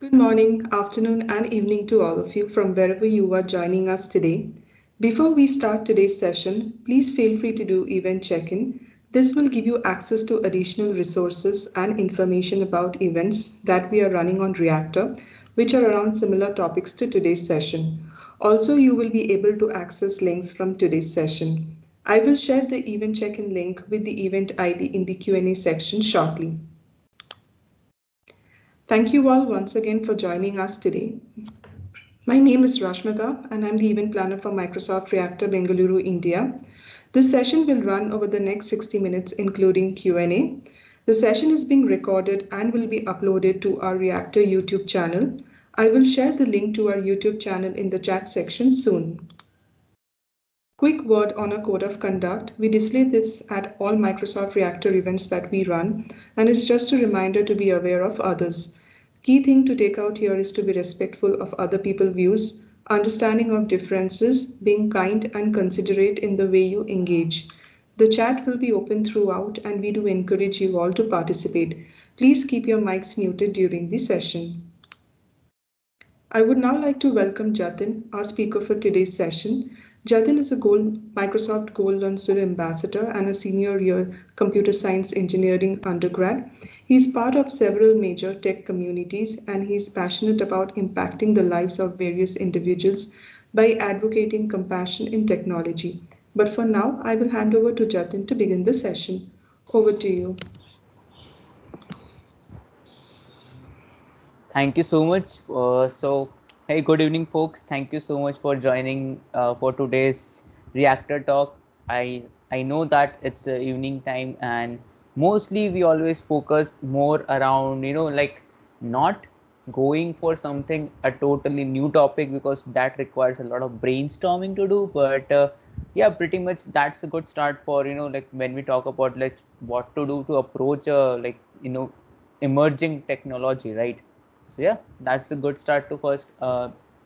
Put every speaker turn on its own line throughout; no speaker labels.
Good morning, afternoon, and evening to all of you from wherever you are joining us today. Before we start today's session, please feel free to do event check in. This will give you access to additional resources and information about events that we are running on Reactor, which are around similar topics to today's session. Also, you will be able to access links from today's session. I will share the event check in link with the event ID in the Q&A section shortly. Thank you all once again for joining us today. My name is Rashmita and I'm the event planner for Microsoft Reactor Bengaluru, India. This session will run over the next 60 minutes including Q&A. The session is being recorded and will be uploaded to our Reactor YouTube channel. I will share the link to our YouTube channel in the chat section soon. Quick word on a code of conduct. We display this at all Microsoft Reactor events that we run, and it's just a reminder to be aware of others. Key thing to take out here is to be respectful of other people's views, understanding of differences, being kind and considerate in the way you engage. The chat will be open throughout, and we do encourage you all to participate. Please keep your mics muted during the session. I would now like to welcome Jatin, our speaker for today's session. Jatin is a Microsoft Gold Lunsdale Ambassador and a senior year computer science engineering undergrad. He's part of several major tech communities and he's passionate about impacting the lives of various individuals by advocating compassion in technology. But for now, I will hand over to Jatin to begin the session. Over to you.
Thank you so much. Hey, good evening, folks. Thank you so much for joining for today's Reactor Talk. I know that it's evening time, and mostly we always focus more around like not going for something a totally new topic because that requires a lot of brainstorming to do. But yeah, pretty much that's a good start for like when we talk about like what to do to approach emerging technology, right? So yeah, that's a good start to first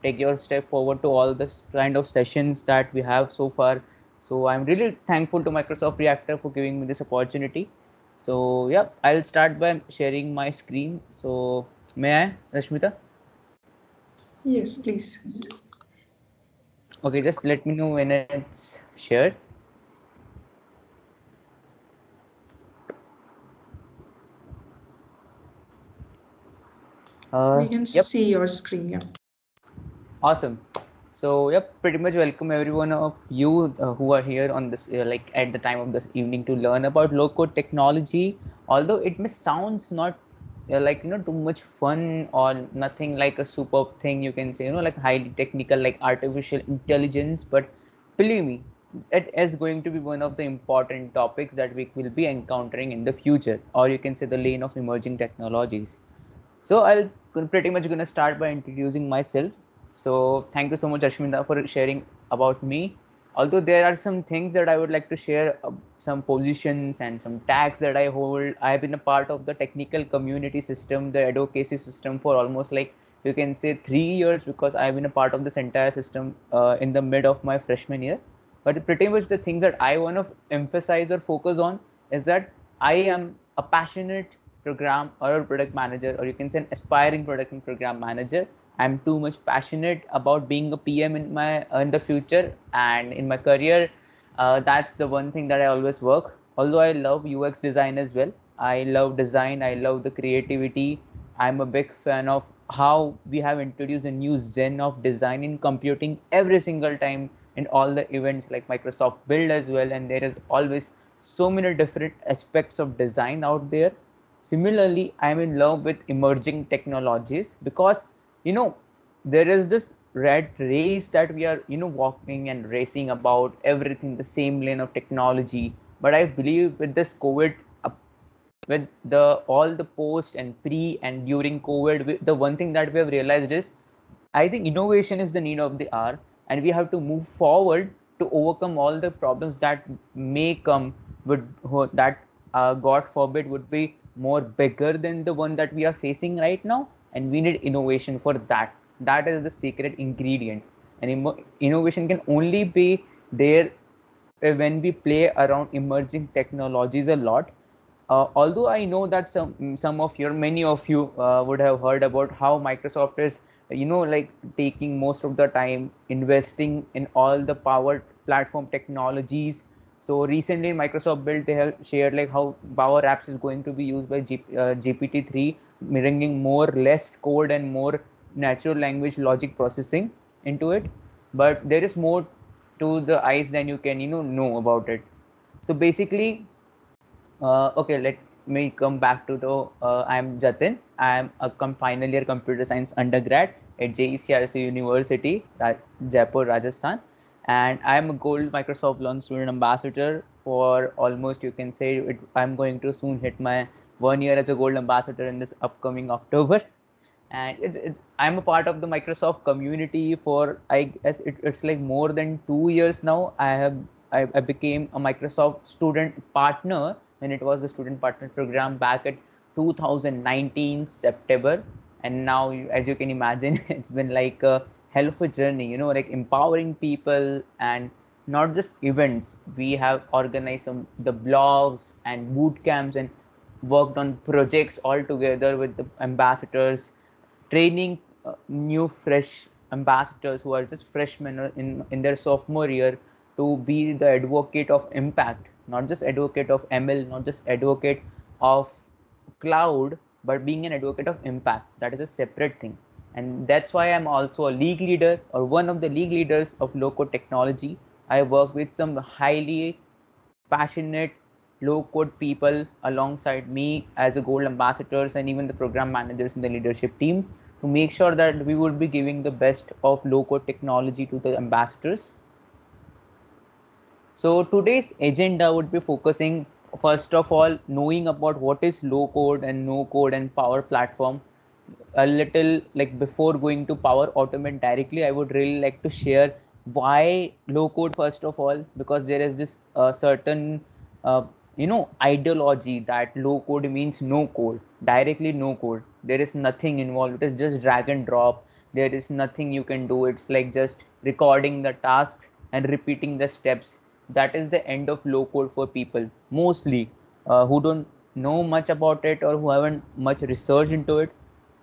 take your step forward to all this kind of sessions that we have so far. So I'm really thankful to Microsoft Reactor for giving me this opportunity. So yeah, I'll start by sharing my screen. So may I, Rashmita?
Yes, please.
Okay, just let me know when it's shared.
We can
Yep.
see your screen, yeah.
Awesome. So yep, pretty much welcome everyone of you who are here on this like at the time of this evening to learn about low code technology. Although it may sounds not like too much fun or nothing like a superb thing you can say like highly technical like artificial intelligence, but believe me, it is going to be one of the important topics that we will be encountering in the future, or you can say the lane of emerging technologies. So I'll pretty much gonna start by introducing myself. So thank you so much, Ashminda, for sharing about me. Although there are some things that I would like to share, some positions and some tags that I hold. I have been a part of the technical community system, the advocacy system for almost like you can say 3 years because I've been a part of this entire system in the mid of my freshman year. But pretty much the things that I want to emphasize or focus on is that I am a passionate program or a product manager, or you can say an aspiring product and program manager. I'm too much passionate about being a PM in my in the future and in my career. That's the one thing that I always work. Although I love UX design as well. I love design. I love the creativity. I'm a big fan of how we have introduced a new zen of design in computing every single time in all the events like Microsoft Build as well. And there is always so many different aspects of design out there. Similarly, I'm in love with emerging technologies because there is this red race that we are walking and racing about everything the same lane of technology. But I believe with this COVID, with the all the post and pre and during COVID, the one thing that we have realized is I think innovation is the need of the hour, and we have to move forward to overcome all the problems that may come with that God forbid would be more bigger than the one that we are facing right now, and we need innovation for that. That is the secret ingredient, and innovation can only be there when we play around emerging technologies a lot. although I know that many of you would have heard about how Microsoft is, like taking most of the time investing in all the power platform technologies. So recently, Microsoft Build, they have shared like how Power Apps is going to be used by GPT-3, bringing more less code and more natural language logic processing into it. But there is more to the eyes than you can know about it. So basically, okay, let me come back to the. I'm Jatin. I'm a final year computer science undergrad at JECRC University, Jaipur, Rajasthan, and I'm a Gold Microsoft Launch Student Ambassador for almost, you can say, I'm going to soon hit my 1 year as a Gold Ambassador in this upcoming October. And I'm a part of the Microsoft community for, I guess it's like more than 2 years now. I became a Microsoft student partner when it was the student partner program back at 2019 September, and now as you can imagine, it's been like a hell of a journey, like empowering people, and not just events. We have organized the blogs and boot camps and worked on projects all together with the ambassadors, training new fresh ambassadors who are just freshmen in their sophomore year to be the advocate of impact, not just advocate of ML, not just advocate of cloud, but being an advocate of impact. That is a separate thing. And that's why I'm also a league leader, or one of the league leaders of low code technology. I work with some highly passionate low code people alongside me as a gold ambassadors, and even the program managers in the leadership team, to make sure that we would be giving the best of low code technology to the ambassadors. So today's agenda would be focusing, first of all, knowing about what is low code and no code and Power Platform. A little, like, before going to Power Automate directly, I would really like to share why low code first of all, because there is this certain ideology that low code means no code, directly no code. There is nothing involved. It is just drag and drop. There is nothing you can do. It's like just recording the tasks and repeating the steps. That is the end of low code for people mostly who don't know much about it or who haven't much research into it.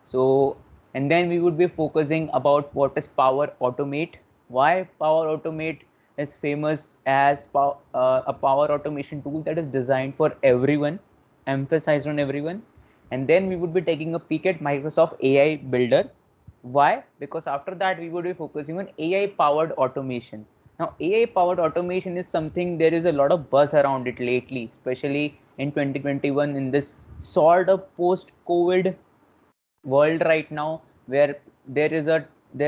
So, and then we would be focusing about what is Power Automate, why Power Automate is famous as a power automation tool that is designed for everyone, emphasized on everyone. And then we would be taking a peek at Microsoft AI Builder. Why? Because after that we would be focusing on AI powered automation. Now, AI powered automation is something, there is a lot of buzz around it lately, especially in 2021, in this sort of post COVID world right now, where there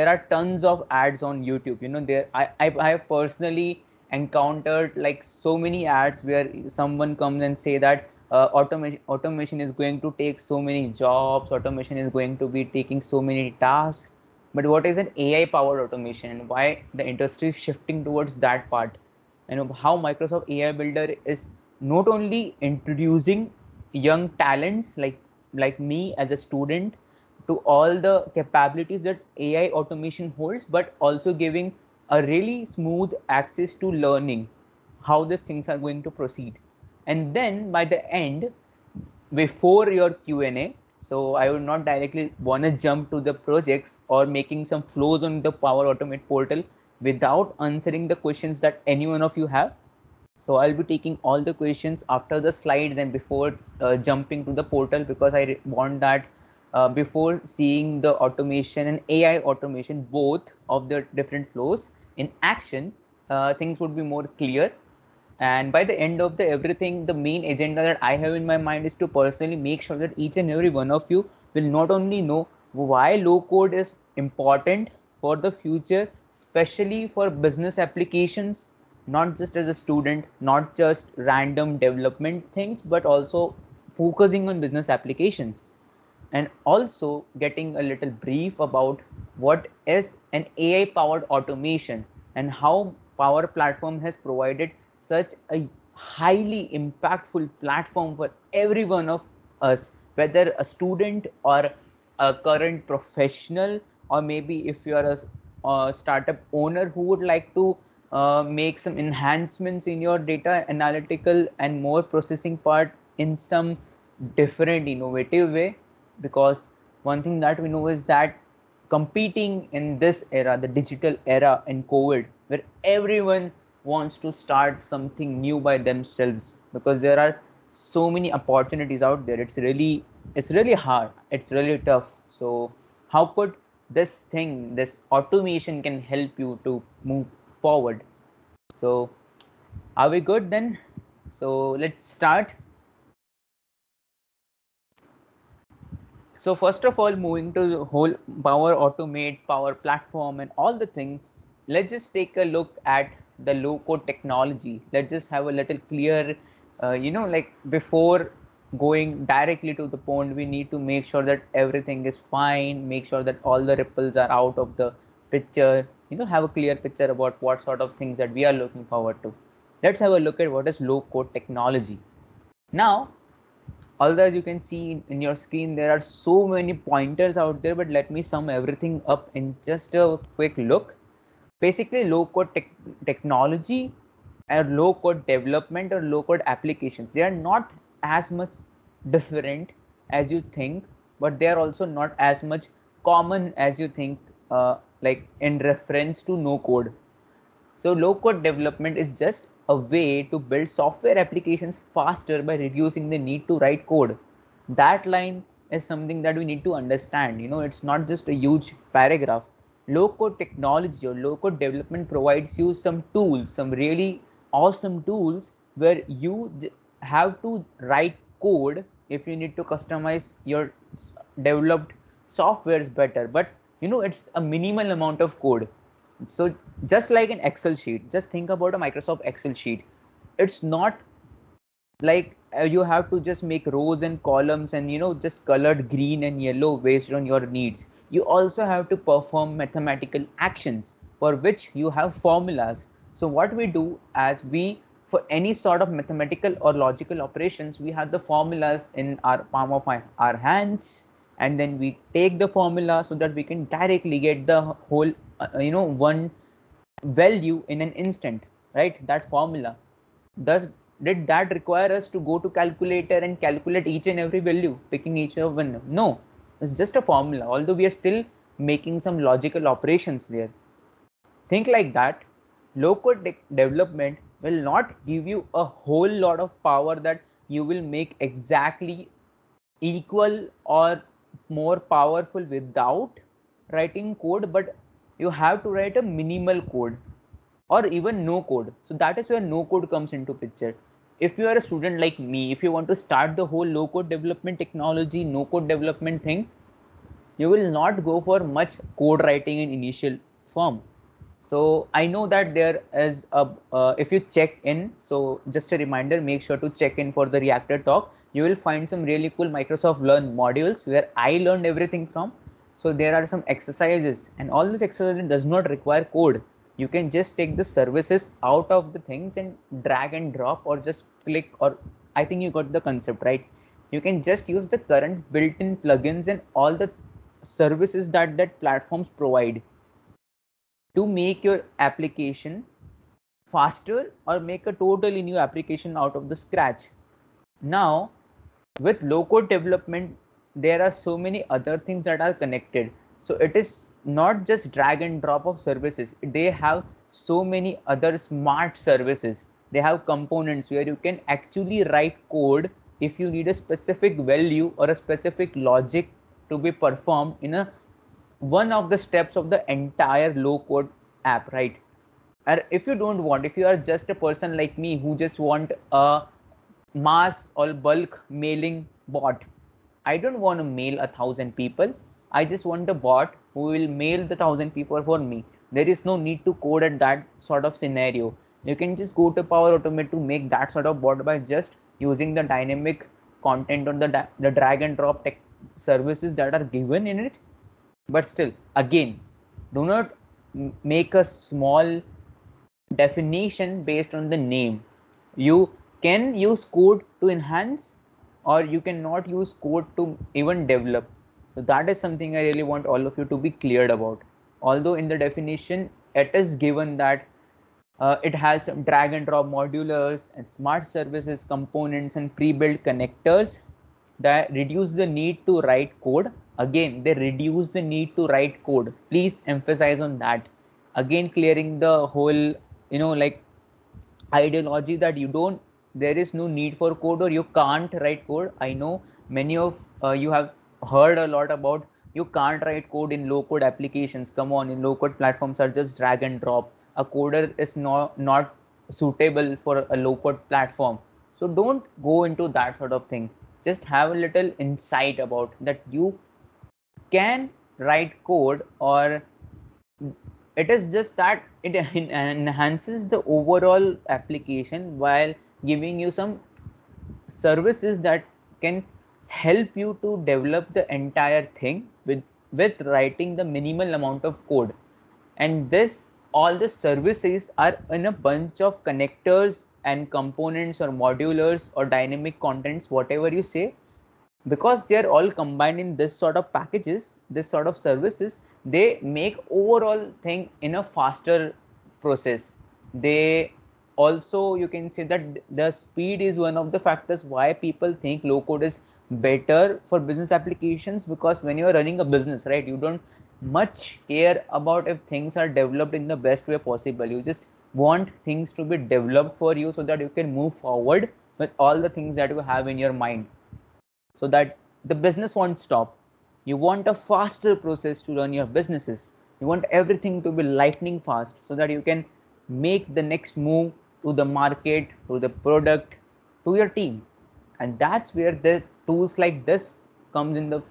are tons of ads on YouTube. I have personally encountered like so many ads where someone comes and say that automation is going to take so many jobs, automation is going to be taking so many tasks. But what is an AI powered automation, and why the industry is shifting towards that part? How Microsoft AI Builder is not only introducing young talents like me as a student to all the capabilities that AI automation holds, but also giving a really smooth access to learning how these things are going to proceed. And then by the end, before your Q&A, so I would not directly want to jump to the projects or making some flows on the Power Automate portal without answering the questions that any one of you have. So I'll be taking all the questions after the slides and before jumping to the portal, because I want that before seeing the automation and AI automation, both of the different flows in action, things would be more clear. And by the end of the everything, the main agenda that I have in my mind is to personally make sure that each and every one of you will not only know why low code is important for the future, especially for business applications, not just as a student, not just random development things, but also focusing on business applications, and also getting a little brief about what is an AI powered automation and how Power Platform has provided such a highly impactful platform for every one of us, whether a student or a current professional, or maybe if you are a startup owner who would like to make some enhancements in your data analytical and more processing part. in some different innovative way, because one thing that we know is that competing in this era, the digital era in COVID, where everyone wants to start something new by themselves, because there are so many opportunities out there. It's really hard. It's really tough. So how could this automation can help you to move forward? So are we good then? So let's start. So first of all, moving to the whole Power Automate, Power Platform, and all the things, let's just take a look at the low-code technology. Let's just have a little clear, like before going directly to the point, we need to make sure that everything is fine, make sure that all the ripples are out of the picture, have a clear picture about what sort of things that we are looking forward to. Let's have a look at what is low-code technology. Now, although as you can see in your screen, there are so many pointers out there, but let me sum everything up in just a quick look. Basically, low code technology or low code development or low code applications, they are not as much different as you think, but they are also not as much common as you think, like in reference to no code. So low code development is just a way to build software applications faster by reducing the need to write code. That line is something that we need to understand. It's not just a huge paragraph. Low code technology or low code development provides you some tools, some really awesome tools where you have to write code if you need to customize your developed softwares better. But it's a minimal amount of code. So just like an Excel sheet, just think about a Microsoft Excel sheet. It's not like you have to just make rows and columns and just colored green and yellow based on your needs. You also have to perform mathematical actions for which you have formulas. So what we do, as we, for any sort of mathematical or logical operations, we have the formulas in our palm of our hands, and then we take the formula so that we can directly get the whole one value in an instant, right? That formula, does did that require us to go to calculator and calculate each and every value, picking each of one? No, it's just a formula, although we are still making some logical operations there. Think like that. Low code development will not give you a whole lot of power that you will make exactly equal or more powerful without writing code, but you have to write a minimal code or even no code. So that is where no code comes into picture. If you are a student like me, if you want to start the whole low code development technology, no code development thing, you will not go for much code writing in initial form. So I know that there is a, if you check in, so just a reminder, make sure to check in for the Reactor talk. You will find some really cool Microsoft Learn modules where I learned everything from. So there are some exercises, and all this exercise does not require code. You can just take the services out of the things and drag and drop, or just click, or I think you got the concept, right? You can just use the current built-in plugins and all the services that platforms provide to make your application faster or make a totally new application out of the scratch. Now, with low code development, there are so many other things that are connected. So it is not just drag and drop of services. They have so many other smart services. They have components where you can actually write code if you need a specific value or a specific logic to be performed in a one of the steps of the entire low code app, right? Or if you don't want, if you are just a person like me who just want a mass or bulk mailing bot, I don't want to mail 1,000 people. I just want a bot who will mail the 1,000 people for me. There is no need to code at that sort of scenario. You can just go to Power Automate to make that sort of bot by just using the dynamic content or the drag and drop tech services that are given in it. But still, again, do not make a small definition based on the name. You can use code to enhance, or you cannot use code to even develop. So that is something I really want all of you to be cleared about. Although in the definition it is given that It has some drag and drop modulars and smart services components and pre-built connectors that reduce the need to write code. Again, they reduce the need to write code. Please emphasize on that. Again, clearing the whole, like ideology that there is no need for code or you can't write code. I know many of you have heard a lot about you can't write code in low code applications. Come on, in low code platforms are just drag and drop. A coder is not suitable for a low code platform. So don't go into that sort of thing. Just have a little insight about that you can write code, or it is just that it enhances the overall application while giving you some services that can help you to develop the entire thing with writing the minimal amount of code. And this all the services are in a bunch of connectors and components or modulars or dynamic contents, whatever you say, because they are all combined in this sort of packages, this sort of services. They make overall thing in a faster process. They also, you can say that the speed is one of the factors why people think low code is better for business applications, because when you are running a business, right, you don't much care about if things are developed in the best way possible. You just want things to be developed for you so that you can move forward with all the things that you have in your mind, so that the business won't stop. You want a faster process to run your businesses. You want everything to be lightning fast so that you can make the next move to the market, to the product, to your team. And that's where the tools like this comes into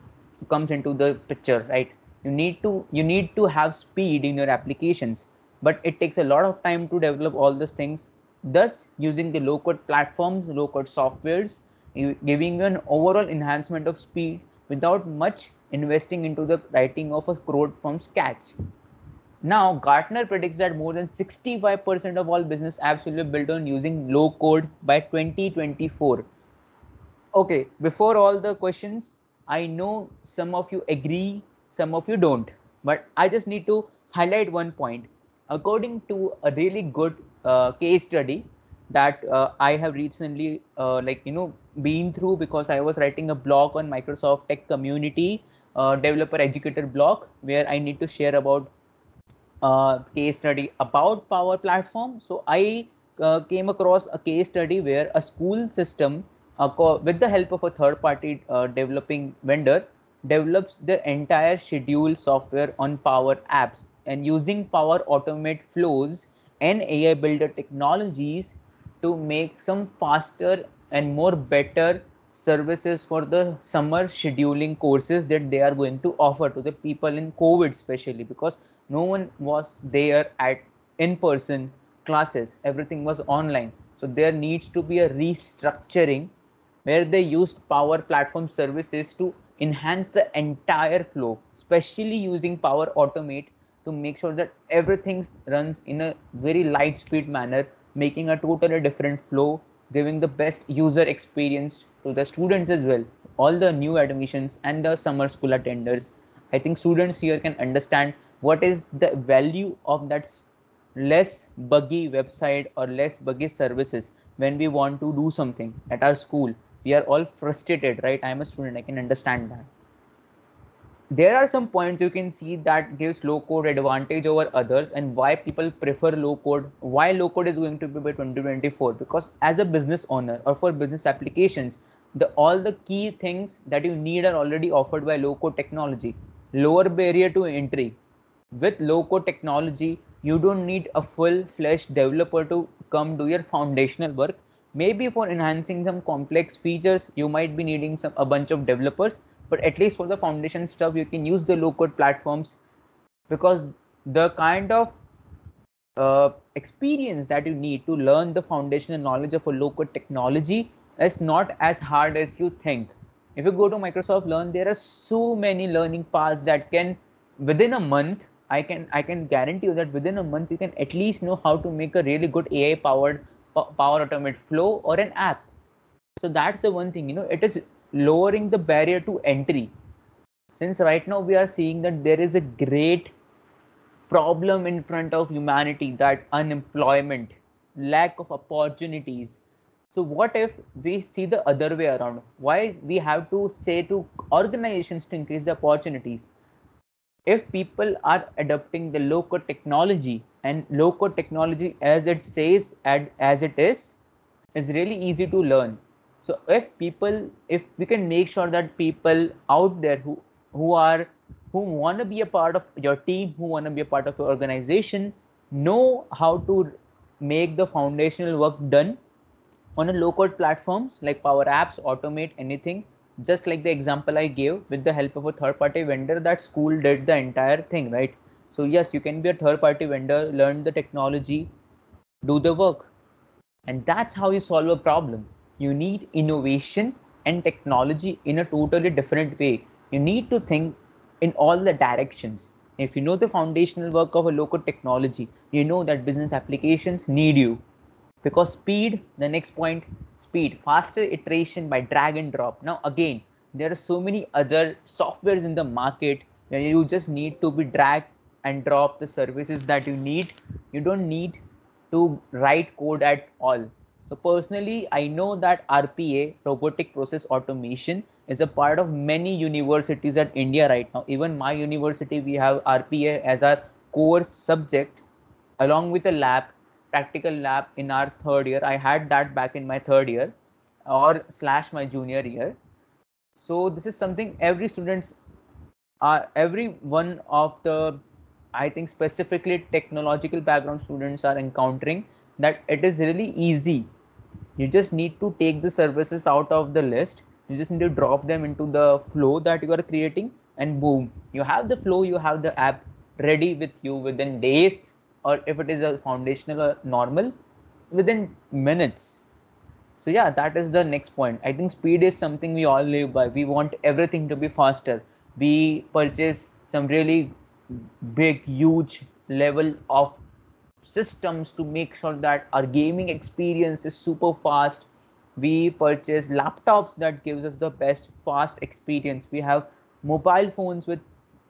the picture, right? You need to have speed in your applications, but it takes a lot of time to develop all these things. Thus, using the low code platforms, low code softwares, giving an overall enhancement of speed without much investing into the writing of a code from scratch. Now, Gartner predicts that more than 65% of all business apps will be built on using low code by 2024. Okay, before all the questions, I know some of you agree, some of you don't, but I just need to highlight one point. According to a really good case study that I have recently, been through, because I was writing a blog on Microsoft Tech Community Developer Educator blog, where I need to share about case study about Power Platform. So I came across a case study where a school system, with the help of a third-party developing vendor, develops the entire schedule software on Power Apps, and using Power Automate flows and AI Builder technologies to make some faster and more better services for the summer scheduling courses that they are going to offer to the people in COVID, especially because no one was there at in-person classes. Everything was online. So there needs to be a restructuring where they used Power Platform services to enhance the entire flow, especially using Power Automate to make sure that everything runs in a very light speed manner, making a totally different flow, giving the best user experience to the students as well, all the new admissions and the summer school attenders. I think students here can understand what is the value of that less buggy website or less buggy services. When we want to do something at our school, we are all frustrated, right? I'm a student, I can understand that. There are some points you can see that gives low code advantage over others, and why people prefer low code, why low code is going to be by 2024. Because as a business owner or for business applications, all the key things that you need are already offered by low code technology. Lower barrier to entry. With low code technology, you don't need a full-fledged developer to come do your foundational work. Maybe for enhancing some complex features, you might be needing a bunch of developers, but at least for the foundation stuff, you can use the low code platforms, because the kind of experience that you need to learn the foundational knowledge of a low code technology is not as hard as you think. If you go to Microsoft Learn, there are so many learning paths that can, within a month, I can guarantee you that within a month you can at least know how to make a really good AI powered Power Automate flow or an app. So that's the one thing, it is lowering the barrier to entry. Since right now we are seeing that there is a great problem in front of humanity, that unemployment, lack of opportunities. So what if we see the other way around? Why we have to say to organizations to increase the opportunities? If people are adopting the low code technology, and low code technology as it says and as it is really easy to learn. So if we can make sure that people out there who want to be a part of your team, who want to be a part of your organization, know how to make the foundational work done on a low code platforms like Power Apps, automate anything, just like the example I gave with the help of a third party vendor, that school did the entire thing, right? So yes, you can be a third party vendor, learn the technology, do the work. And that's how you solve a problem. You need innovation and technology in a totally different way. You need to think in all the directions. If you know the foundational work of a local technology, you know that business applications need you. Because speed, the next point, speed, faster iteration by drag and drop. Now again, there are so many other softwares in the market where you just need to be drag and drop the services that you need. You don't need to write code at all. So personally, I know that RPA, robotic process automation, is a part of many universities at India right now. Even my university, we have RPA as our course subject, along with a lab, practical lab in our third year. I had that back in my third year or slash my junior year. So this is something every students are, every one of the, I think specifically technological background students are encountering, that it is really easy. You just need to take the services out of the list. You just need to drop them into the flow that you are creating, and boom, you have the flow, you have the app ready with you within days, or if it is a foundational or normal, within minutes. So yeah, that is the next point. I think speed is something we all live by. We want everything to be faster. We purchase some really big, huge level of systems to make sure that our gaming experience is super fast. We purchase laptops that gives us the best fast experience. We have mobile phones with,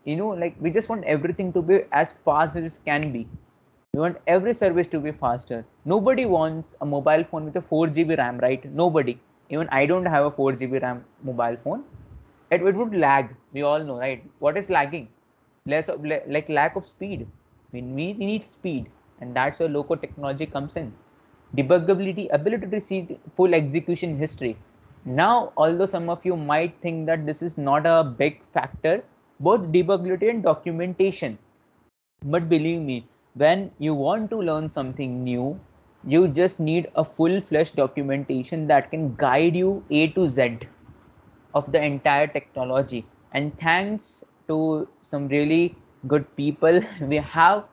like we just want everything to be as fast as it can be. We want every service to be faster. Nobody wants a mobile phone with a 4 GB RAM, right? Nobody. Even I don't have a 4 GB RAM mobile phone. It would lag. We all know, right? What is lagging? Like lack of speed. We need speed, and that's where local technology comes in. Debuggability, ability to see full execution history. Now, although some of you might think that this is not a big factor, both debuggability and documentation. But believe me, when you want to learn something new, you just need a full-fledged documentation that can guide you A to Z of the entire technology. And thanks to some really good people, we have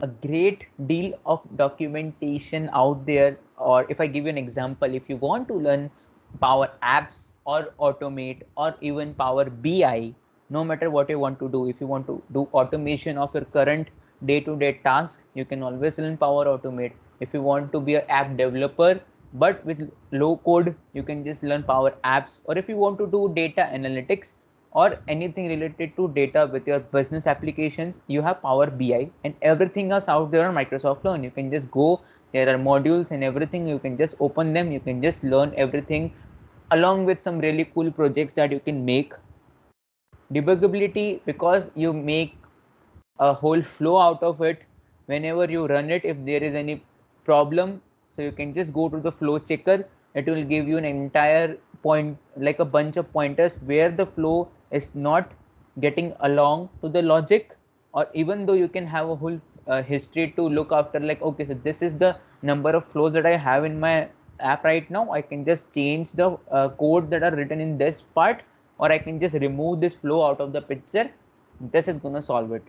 a great deal of documentation out there. Or if I give you an example, if you want to learn Power Apps or Automate or even Power BI, no matter what you want to do, if you want to do automation of your current day-to-day task, you can always learn Power Automate. If you want to be an app developer but with low code, you can just learn Power Apps. Or if you want to do data analytics or anything related to data with your business applications, you have Power BI, and everything else out there on Microsoft Learn. You can just go, there are modules and everything, you can just open them, you can just learn everything, along with some really cool projects that you can make. Debuggability, because you make a whole flow out of it. Whenever you run it, if there is any problem, so you can just go to the flow checker. It will give you an entire point, like a bunch of pointers where the flow is not getting along to the logic. Or even though you can have a whole history to look after, like, okay, so this is the number of flows that I have in my app right now. I can just change the code that are written in this part, or I can just remove this flow out of the picture. This is going to solve it.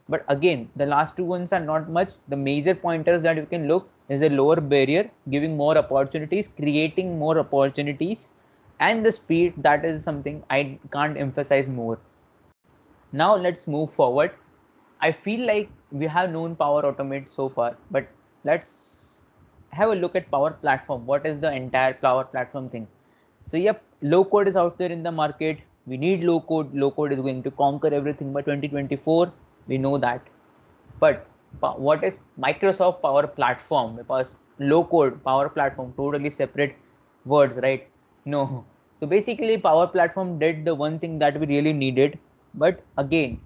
But again, the last two ones are not much. The major pointers that you can look is a lower barrier, giving more opportunities, creating more opportunities, and the speed. That is something I can't emphasize more. Now let's move forward. I feel like we have known Power Automate so far, but let's have a look at Power Platform. What is the entire Power Platform thing? So yep, low code is out there in the market. We need low code. Low code is going to conquer everything by 2024. We know that. But what is Microsoft Power Platform? Because low code Power Platform, totally separate words, right? No. So basically Power Platform did the one thing that we really needed. But again,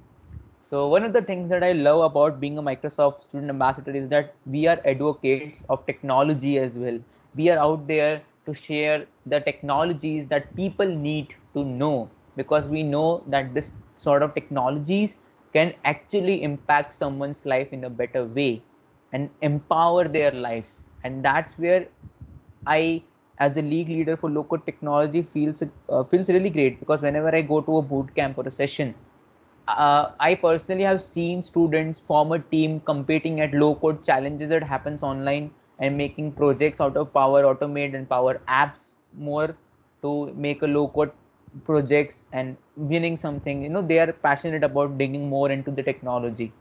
so one of the things that I love about being a Microsoft student ambassador is that we are advocates of technology as well. We are out there to share the technologies that people need to know, because we know that this sort of technologies can actually impact someone's life in a better way and empower their lives. And that's where I, as a league leader for low code technology, feels really great, because whenever I go to a boot camp or a session, I personally have seen students form a team competing at low code challenges that happens online and making projects out of Power Automate and Power Apps more to make a low code projects and winning something. You know, they are passionate about digging more into the technology.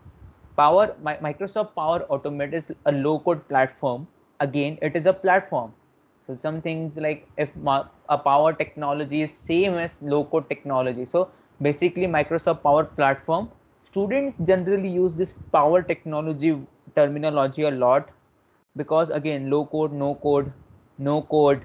Microsoft Power Automate is a low code platform. Again, it is a platform. So some things like if a power technology is same as low code technology. So basically Microsoft Power Platform, students generally use this power technology terminology a lot, because again, low code, no code, no code,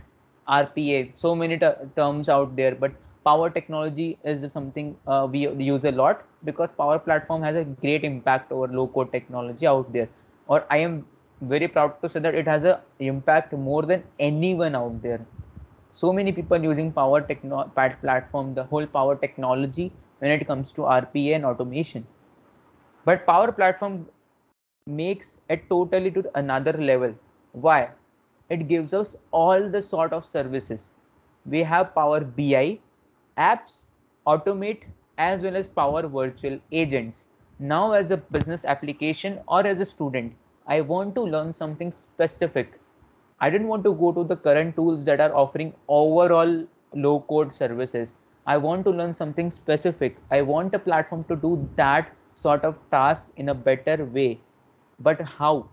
RPA, so many terms out there. But power technology is something we use a lot, because Power Platform has a great impact over low code technology out there. Or I am very proud to say that it has a impact more than anyone out there. So many people using platform, the whole power technology when it comes to RPA and automation. But Power Platform makes it totally to another level. Why? It gives us all the sort of services. We have Power BI, apps, automate, as well as Power Virtual Agents. Now, as a business application or as a student, I want to learn something specific. I didn't want to go to the current tools that are offering overall low code services. I want to learn something specific. I want a platform to do that sort of task in a better way. But how?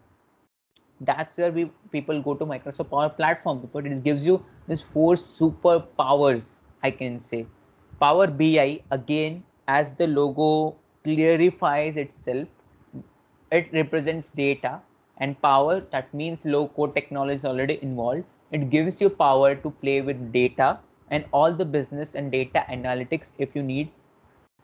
That's where we people go to Microsoft Power Platform, because it gives you these four superpowers, I can say. Power BI, again, as the logo clarifies itself, it represents data and power. That means low code technology is already involved. It gives you power to play with data and all the business and data analytics if you need.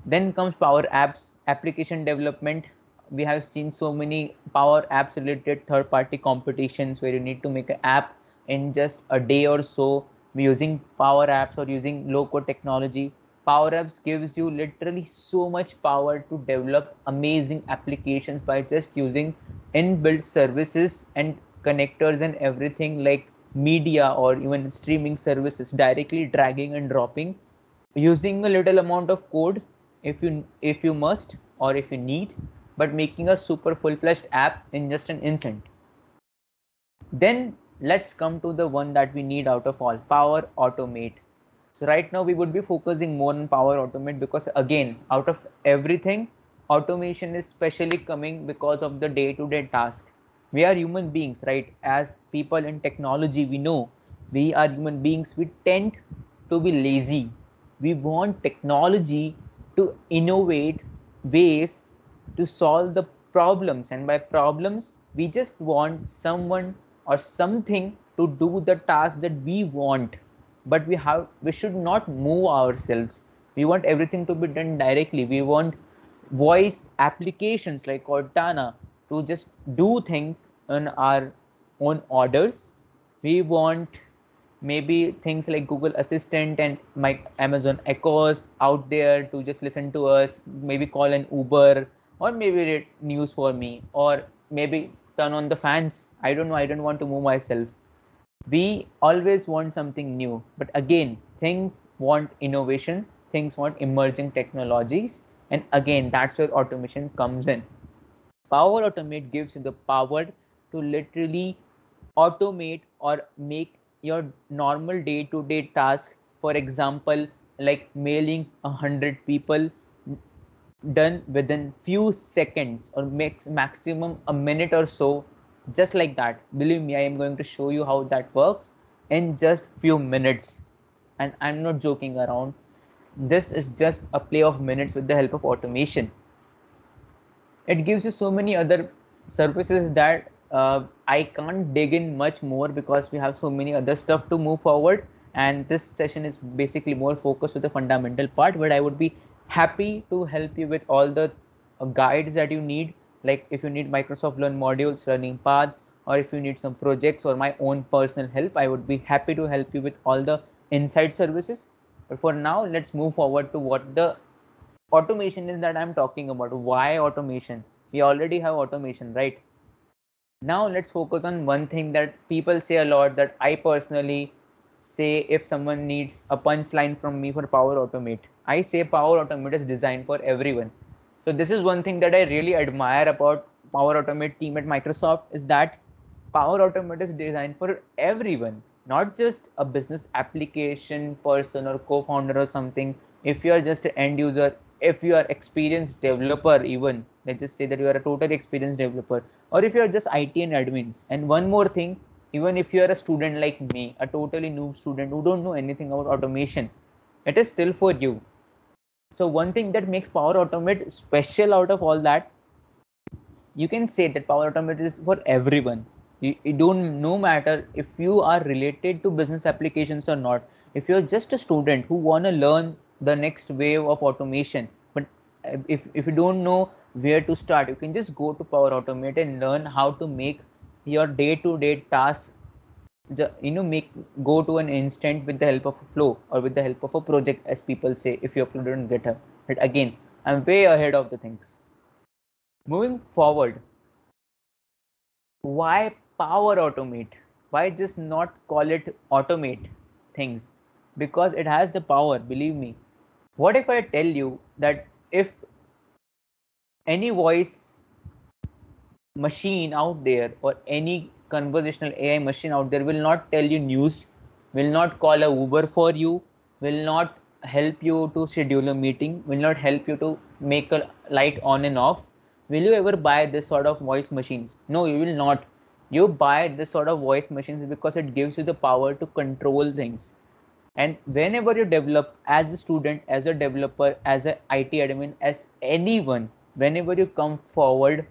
Then comes Power Apps, application development. We have seen so many Power Apps related third party competitions where you need to make an app in just a day or so using Power Apps or using low code technology. Power Apps gives you literally so much power to develop amazing applications by just using inbuilt services and connectors and everything, like media or even streaming services, directly dragging and dropping using a little amount of code if you must or if you need, but making a super full-fledged app in just an instant. Then let's come to the one that we need out of all, Power Automate. So right now we would be focusing more on Power Automate, because again, out of everything, automation is specially coming because of the day-to-day task. We are human beings, right? As people in technology, we know we are human beings. We tend to be lazy. We want technology to innovate ways to solve the problems, and by problems we just want someone or something to do the task that we want. But we should not move ourselves. We want everything to be done directly. We want voice applications like Cortana to just do things on our own orders. We want maybe things like Google Assistant and my Amazon Echoes out there to just listen to us, maybe call an Uber, or maybe read news for me, or maybe turn on the fans. I don't know, I don't want to move myself. We always want something new, but again, things want innovation, things want emerging technologies, and again, that's where automation comes in. Power Automate gives you the power to literally automate or make your normal day-to-day task, for example, like mailing 100 people, done within few seconds or maximum a minute or so, just like that. Believe me, I am going to show you how that works in just few minutes, and I'm not joking around. This is just a play of minutes with the help of automation. It gives you so many other services that I can't dig in much more because we have so many other stuff to move forward. And this session is basically more focused to the fundamental part, but I would be happy to help you with all the guides that you need. Like if you need Microsoft Learn modules, learning paths, or if you need some projects or my own personal help, I would be happy to help you with all the inside services. But for now, let's move forward to what the automation is that I'm talking about. Why automation? We already have automation, right? Now let's focus on one thing that people say a lot, that I personally say if someone needs a punchline from me for Power Automate. I say Power Automate is designed for everyone. So this is one thing that I really admire about Power Automate team at Microsoft, is that Power Automate is designed for everyone, not just a business application person or co-founder or something. If you are just an end user, if you are experienced developer, even let's just say that you are a totally experienced developer, or if you are just IT and admins. And one more thing, even if you are a student like me, a totally new student who don't know anything about automation, it is still for you. So one thing that makes Power Automate special out of all that, you can say that Power Automate is for everyone. You don't, no matter if you are related to business applications or not. If you're just a student who want to learn the next wave of automation, but if you don't know where to start, you can just go to Power Automate and learn how to make your day-to-day tasks, make go to an instant with the help of a flow or with the help of a project, as people say, if you upload it on GitHub. But again, I'm way ahead of the things. Moving forward, why Power Automate? Why just not call it automate things? Because it has the power, believe me. What if I tell you that if any voice machine out there or any conversational AI machine out there will not tell you news, will not call a Uber for you, will not help you to schedule a meeting, will not help you to make a light on and off, will you ever buy this sort of voice machines? No, you will not. You buy this sort of voice machines because it gives you the power to control things. And whenever you develop as a student, as a developer, as an IT admin, as anyone, whenever you come forward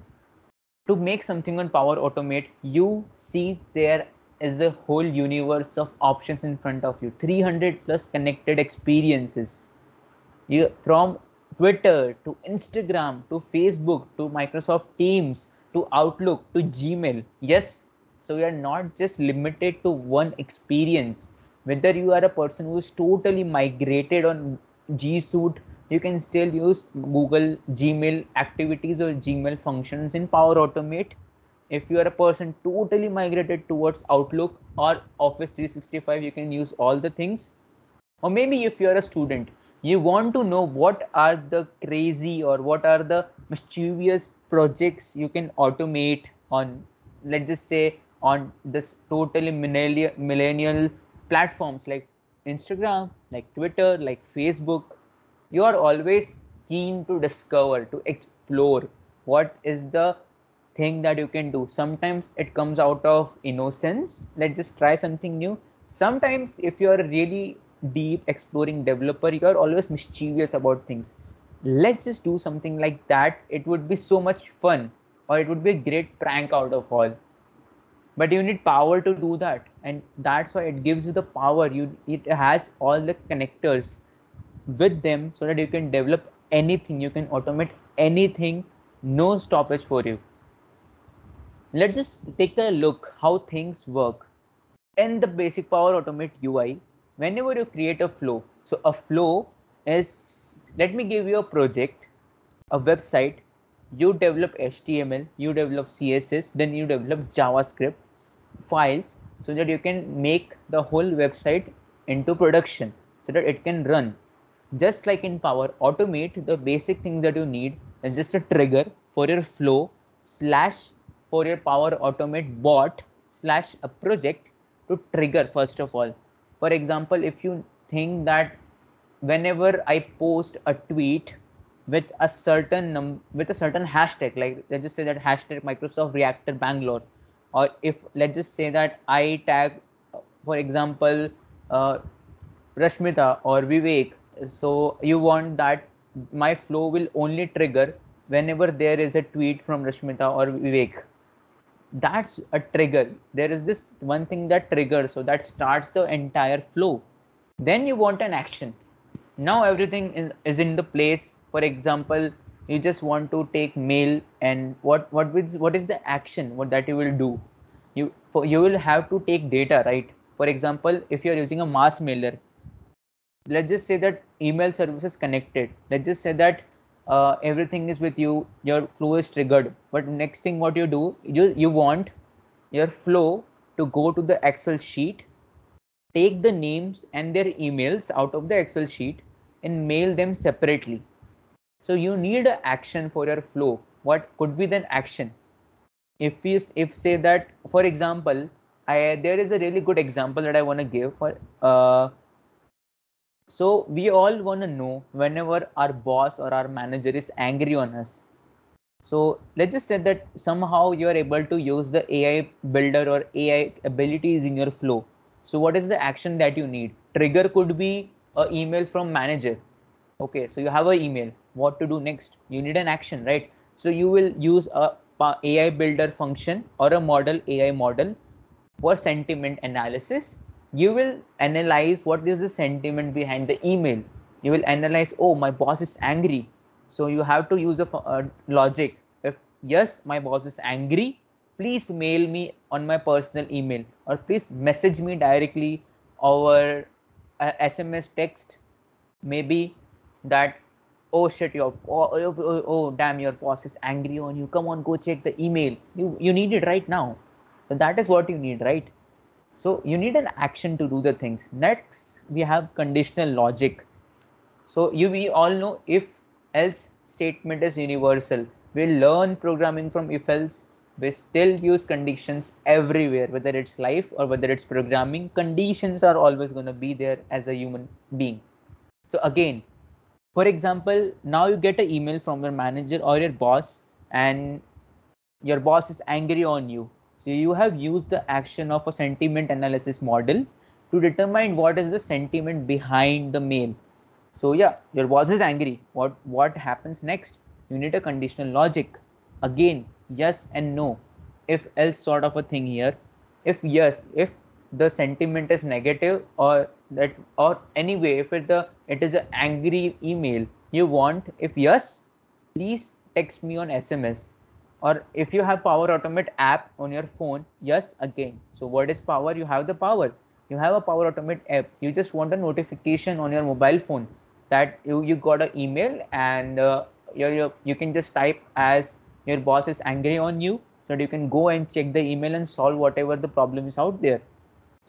to make something on Power Automate, you see there is a whole universe of options in front of you, 300 plus connected experiences. You, from Twitter to Instagram to Facebook to Microsoft Teams to Outlook to Gmail. Yes, so you are not just limited to one experience. Whether you are a person who is totally migrated on G Suite, you can still use Google Gmail activities or Gmail functions in Power Automate. If you are a person totally migrated towards Outlook or Office 365, you can use all the things. Or maybe if you're a student, you want to know what are the crazy or what are the mischievous projects you can automate on, let's just say, on this totally millennial platforms like Instagram, like Twitter, like Facebook. You are always keen to discover, to explore what is the thing that you can do. Sometimes it comes out of innocence, let's just try something new. Sometimes if you're a really deep exploring developer, you're always mischievous about things. Let's just do something like that. It would be so much fun, or it would be a great prank out of all. But you need power to do that, and that's why it gives you the power. It has all the connectors with them so that you can develop anything, you can automate anything, no stoppage for you. Let's just take a look how things work in the basic Power Automate UI. Whenever you create a flow, so a flow is, let me give you a project, a website. You develop HTML, you develop CSS, then you develop JavaScript files so that you can make the whole website into production so that it can run. Just like in Power Automate, the basic things that you need is just a trigger for your flow slash for your Power Automate bot slash a project to trigger first of all. For example, if you think that whenever I post a tweet with a certain with a certain hashtag, like let's just say that hashtag Microsoft Reactor Bangalore, or if let's just say that I tag, for example, uh, Rashmita or Vivek, so you want that my flow will only trigger whenever there is a tweet from Rashmita or Vivek, that's a trigger. There is this one thing that triggers, so that starts the entire flow. Then you want an action. Now everything is in the place. For example, you just want to take mail, and what is the action what that you will do? You will have to take data, right? For example, if you're using a mass mailer, let's just say that email service is connected. Let's just say that everything is with you, your flow is triggered. But next thing what you do, you want your flow to go to the Excel sheet, take the names and their emails out of the Excel sheet and mail them separately. So you need an action for your flow. What could be the action? If say that, for example, there is a really good example that I want to give for so we all want to know whenever our boss or our manager is angry on us. So let's just say that somehow you are able to use the AI builder or AI abilities in your flow. So what is the action that you need? Trigger could be an email from manager. Okay, so you have an email. What to do next? You need an action, right? So you will use a AI builder function or a model AI model for sentiment analysis. You will analyze what is the sentiment behind the email. You will analyze, oh, my boss is angry. So you have to use a logic. If yes, my boss is angry, please mail me on my personal email, or please message me directly over SMS text, maybe that, oh shit, oh damn, your boss is angry on you, come on, go check the email, you need it right now. So that is what you need, right? So you need an action to do the things. Next we have conditional logic. So we all know if else statement is universal. We learn programming from if else. We still use conditions everywhere, whether it's life or whether it's programming. Conditions are always going to be there as a human being. So again, for example, now you get an email from your manager or your boss, and your boss is angry on you. So you have used the action of a sentiment analysis model to determine what is the sentiment behind the mail. So yeah, your boss is angry. What happens next? You need a conditional logic. Again, yes and no. If else sort of a thing here. If yes, if the sentiment is negative, or that, or anyway, if it is an angry email you want, if yes, please text me on SMS. Or if you have Power Automate app on your phone, yes, again. So what is power? You have the power. You have a Power Automate app. You just want a notification on your mobile phone that you got an email, and you can just type as your boss is angry on you, so that you can go and check the email and solve whatever the problem is out there.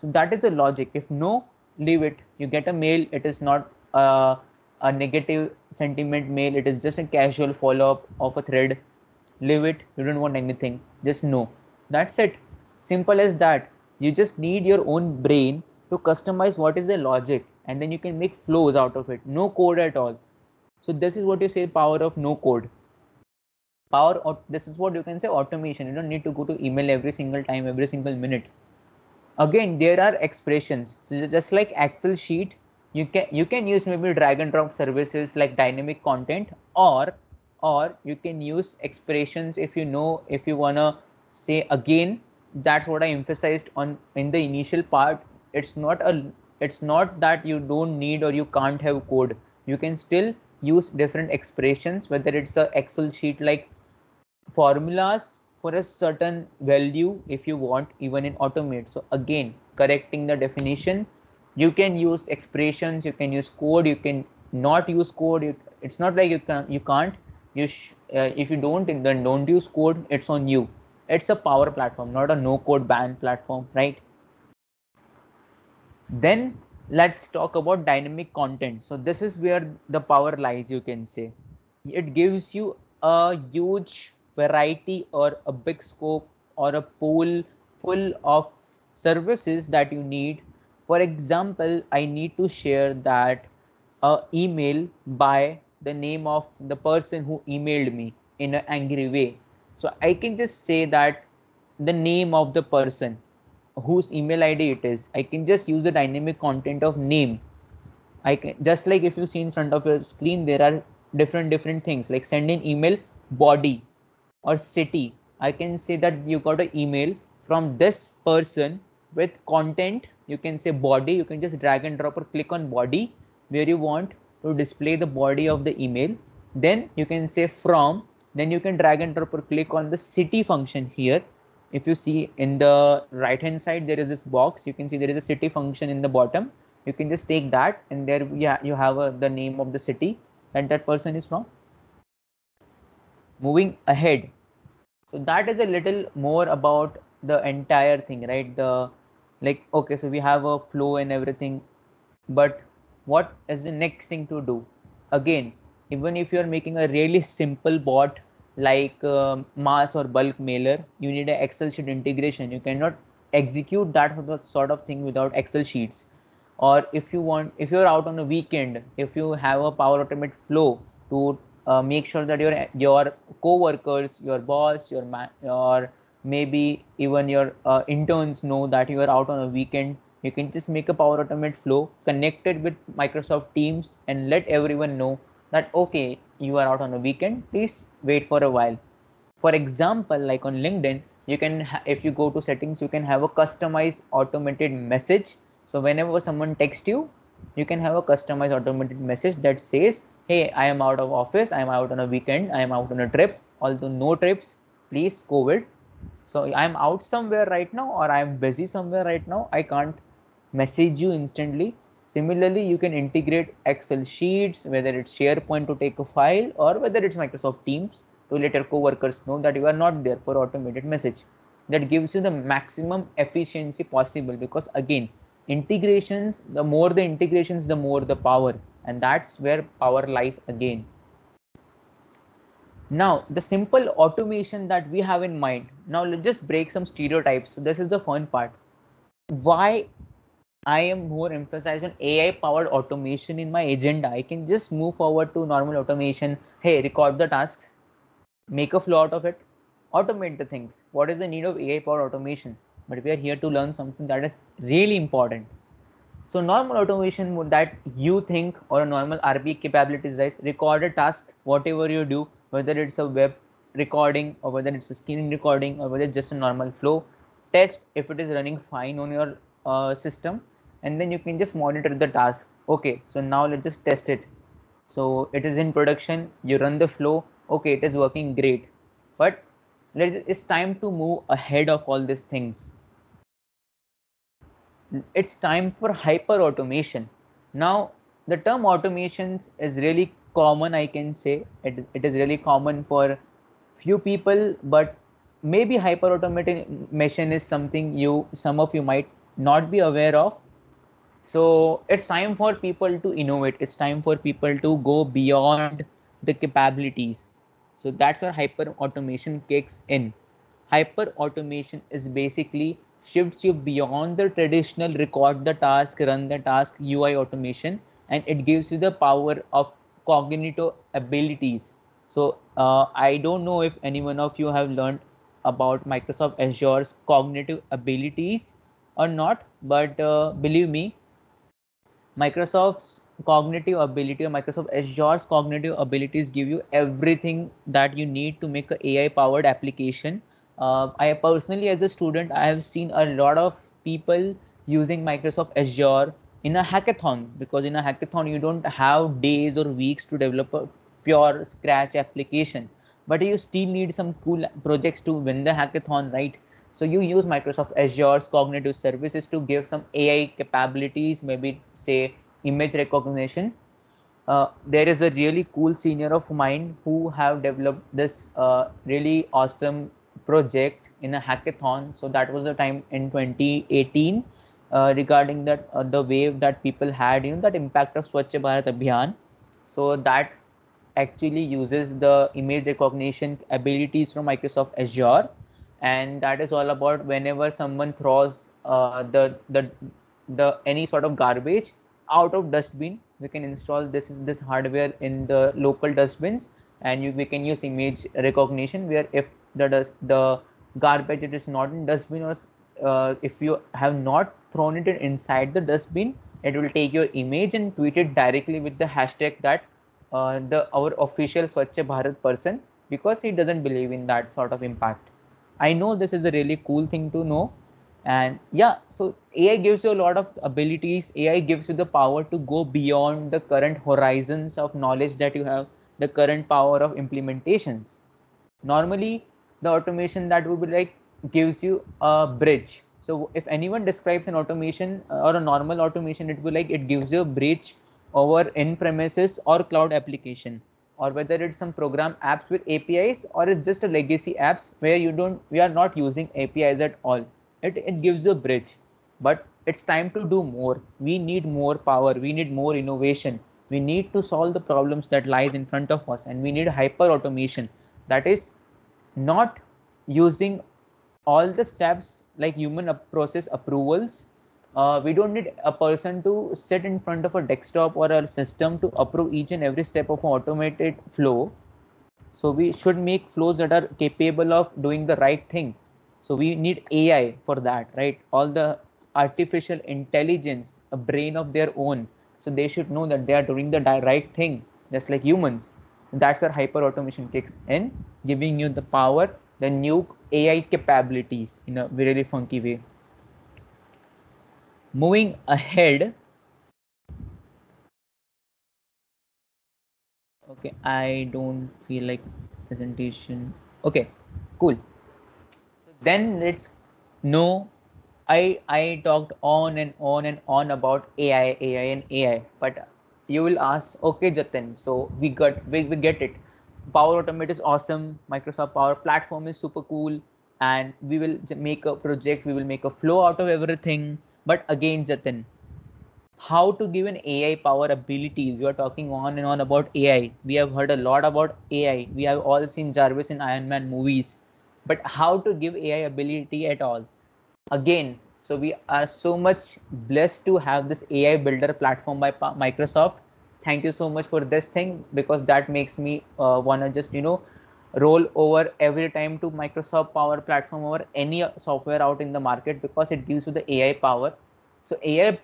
So that is the logic. If no, leave it. You get a mail, it is not a negative sentiment mail, it is just a casual follow-up of a thread. Leave it. You don't want anything, just no. That's it. Simple as that. You just need your own brain to customize what is the logic, and then you can make flows out of it. No code at all. So this is what you say, power of no code. This is what you can say, automation. You don't need to go to email every single time, every single minute. Again, there are expressions. So just like Excel sheet, you can use maybe drag and drop services like dynamic content, or you can use expressions. If you wanna say, again, that's what I emphasized on in the initial part. It's not that you don't need or you can't have code. You can still use different expressions, whether it's a Excel sheet like formulas for a certain value if you want, even in automate. So again, correcting the definition, you can use expressions, you can use code, you can not use code. It's not like you can't. If you don't, then don't use code. It's on you. It's a power platform, not a no code ban platform, right? Then let's talk about dynamic content. So this is where the power lies, you can say. It gives you a huge variety or a big scope or a pool full of services that you need. For example, I need to share that email by the name of the person who emailed me in an angry way. So I can just say that the name of the person whose email ID it is. I can just use the dynamic content of name. I can just, like if you see in front of your screen, there are different things like send an email body or city, I can say that you got an email from this person with content. You can say body, you can just drag and drop or click on body where you want to display the body of the email. Then you can say from, then you can drag and drop or click on the city function here. If you see in the right hand side, there is this box. You can see there is a city function in the bottom. You can just take that, and there you have the name of the city that person is from. Moving ahead, so that is a little more about the entire thing, right? The like, okay, so we have a flow and everything, but what is the next thing to do? Again, even if you're making a really simple bot like mass or bulk mailer, you need an Excel sheet integration. You cannot execute that sort of thing without Excel sheets. Or if you want, if you're out on a weekend, if you have a Power Automate flow to make sure that your co-workers, your boss, your maybe even your interns know that you are out on a weekend, you can just make a Power Automate flow connected with Microsoft Teams and let everyone know that okay, you are out on a weekend, please wait for a while. For example, like on LinkedIn, you can if you go to settings, you can have a customized automated message. So whenever someone texts you, you can have a customized automated message that says, hey, I am out of office, I am out on a weekend, I am out on a trip, although no trips, please COVID. So I am out somewhere right now, or I am busy somewhere right now, I can't message you instantly. Similarly, you can integrate Excel sheets, whether it's SharePoint to take a file, or whether it's Microsoft Teams to let your co-workers know that you are not there for automated message. That gives you the maximum efficiency possible, because again, integrations, the more the integrations, the more the power, and that's where power lies again. Now, the simple automation that we have in mind. Now, let's just break some stereotypes. So this is the fun part. Why I am more emphasized on AI powered automation in my agenda. I can just move forward to normal automation. Hey, record the tasks, make a flow out of it, automate the things. What is the need of AI powered automation? But we are here to learn something that is really important. So normal automation that you think, or a normal RPA capabilities is record a task, whatever you do, whether it's a web recording or whether it's a screen recording or whether it's just a normal flow. Test if it is running fine on your system, and then you can just monitor the task. Okay, so now let's just test it. So it is in production, you run the flow, okay, it is working great. But it's time to move ahead of all these things. It's time for hyper automation. Now, the term automations is really common, I can say. It is really common for few people, but maybe hyper automation is something some of you might not be aware of. So it's time for people to innovate. It's time for people to go beyond the capabilities. So that's where hyper automation kicks in. Hyper automation is basically shifts you beyond the traditional record the task, run the task UI automation, and it gives you the power of cognitive abilities. So I don't know if any one of you have learned about Microsoft Azure's cognitive abilities or not, but believe me, Microsoft's cognitive ability or Microsoft Azure's cognitive abilities give you everything that you need to make an AI powered application. I personally, as a student, I have seen a lot of people using Microsoft Azure in a hackathon, because in a hackathon you don't have days or weeks to develop a pure scratch application, but you still need some cool projects to win the hackathon, right? So you use Microsoft Azure's cognitive services to give some AI capabilities, maybe say image recognition. There is a really cool senior of mine who have developed this really awesome project in a hackathon. So that was the time in 2018 regarding that the wave that people had, that impact of Swachh Bharat Abhiyan. So that actually uses the image recognition abilities from Microsoft Azure, and that is all about whenever someone throws the any sort of garbage out of dustbin, we can install this hardware in the local dustbins, and we can use image recognition where if the garbage it is not in dustbin, or if you have not thrown it inside the dustbin, it will take your image and tweet it directly with the hashtag that our official Swachh Bharat person because he doesn't believe in that sort of impact. I know this is a really cool thing to know. And yeah, so AI gives you a lot of abilities. AI gives you the power to go beyond the current horizons of knowledge that you have, the current power of implementations. Normally, the automation that would be like gives you a bridge. So if anyone describes an automation or a normal automation, it will like it gives you a bridge over in premises or cloud application, or whether it's some program apps with APIs, or it's just a legacy apps where we are not using APIs at all. It gives you a bridge. But it's time to do more. We need more power, we need more innovation, we need to solve the problems that lies in front of us, and we need hyper automation that is not using all the steps like human process approvals. We don't need a person to sit in front of a desktop or a system to approve each and every step of an automated flow. So we should make flows that are capable of doing the right thing. So we need AI for that, right? All the artificial intelligence, a brain of their own. So they should know that they are doing the right thing, just like humans. That's where hyper automation kicks in, giving you the power, the new AI capabilities in a really funky way. Moving ahead. Okay, I don't feel like presentation. Okay, cool. So then let's know. I talked on and on and on about AI and AI, but you will ask, okay, Jatin, so we get it. Power Automate is awesome. Microsoft Power Platform is super cool, and we will make a project. We will make a flow out of everything. But again, Jatin, how to give an AI power abilities? You are talking on and on about AI. We have heard a lot about AI. We have all seen Jarvis in Iron Man movies, but how to give AI ability at all? Again, so we are so much blessed to have this AI builder platform by Microsoft. Thank you so much for this thing, because that makes me wanna just roll over every time to Microsoft Power Platform over any software out in the market, because it gives you the AI power. So AI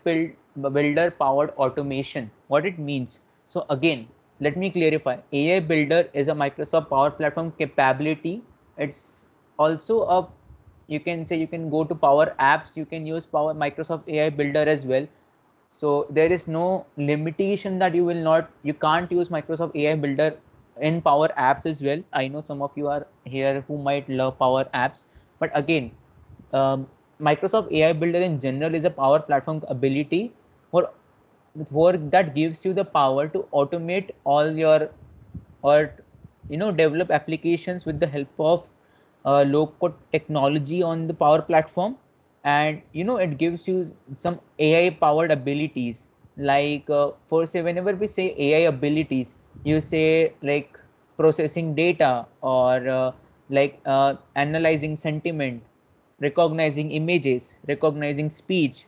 builder powered automation, what it means. So again, let me clarify. AI builder is a Microsoft Power Platform capability. It's also a, you can say, you can go to Power Apps, you can use Power Microsoft AI builder as well. So there is no limitation that you can't use Microsoft AI builder in Power Apps as well. I know some of you are here who might love Power Apps, but again, um, Microsoft AI builder in general is a Power Platform ability for that gives you the power to automate all your, or develop applications with the help of low code technology on the Power Platform. And it gives you some AI powered abilities, like for say, whenever we say AI abilities, you say like processing data, or analyzing sentiment, recognizing images, recognizing speech,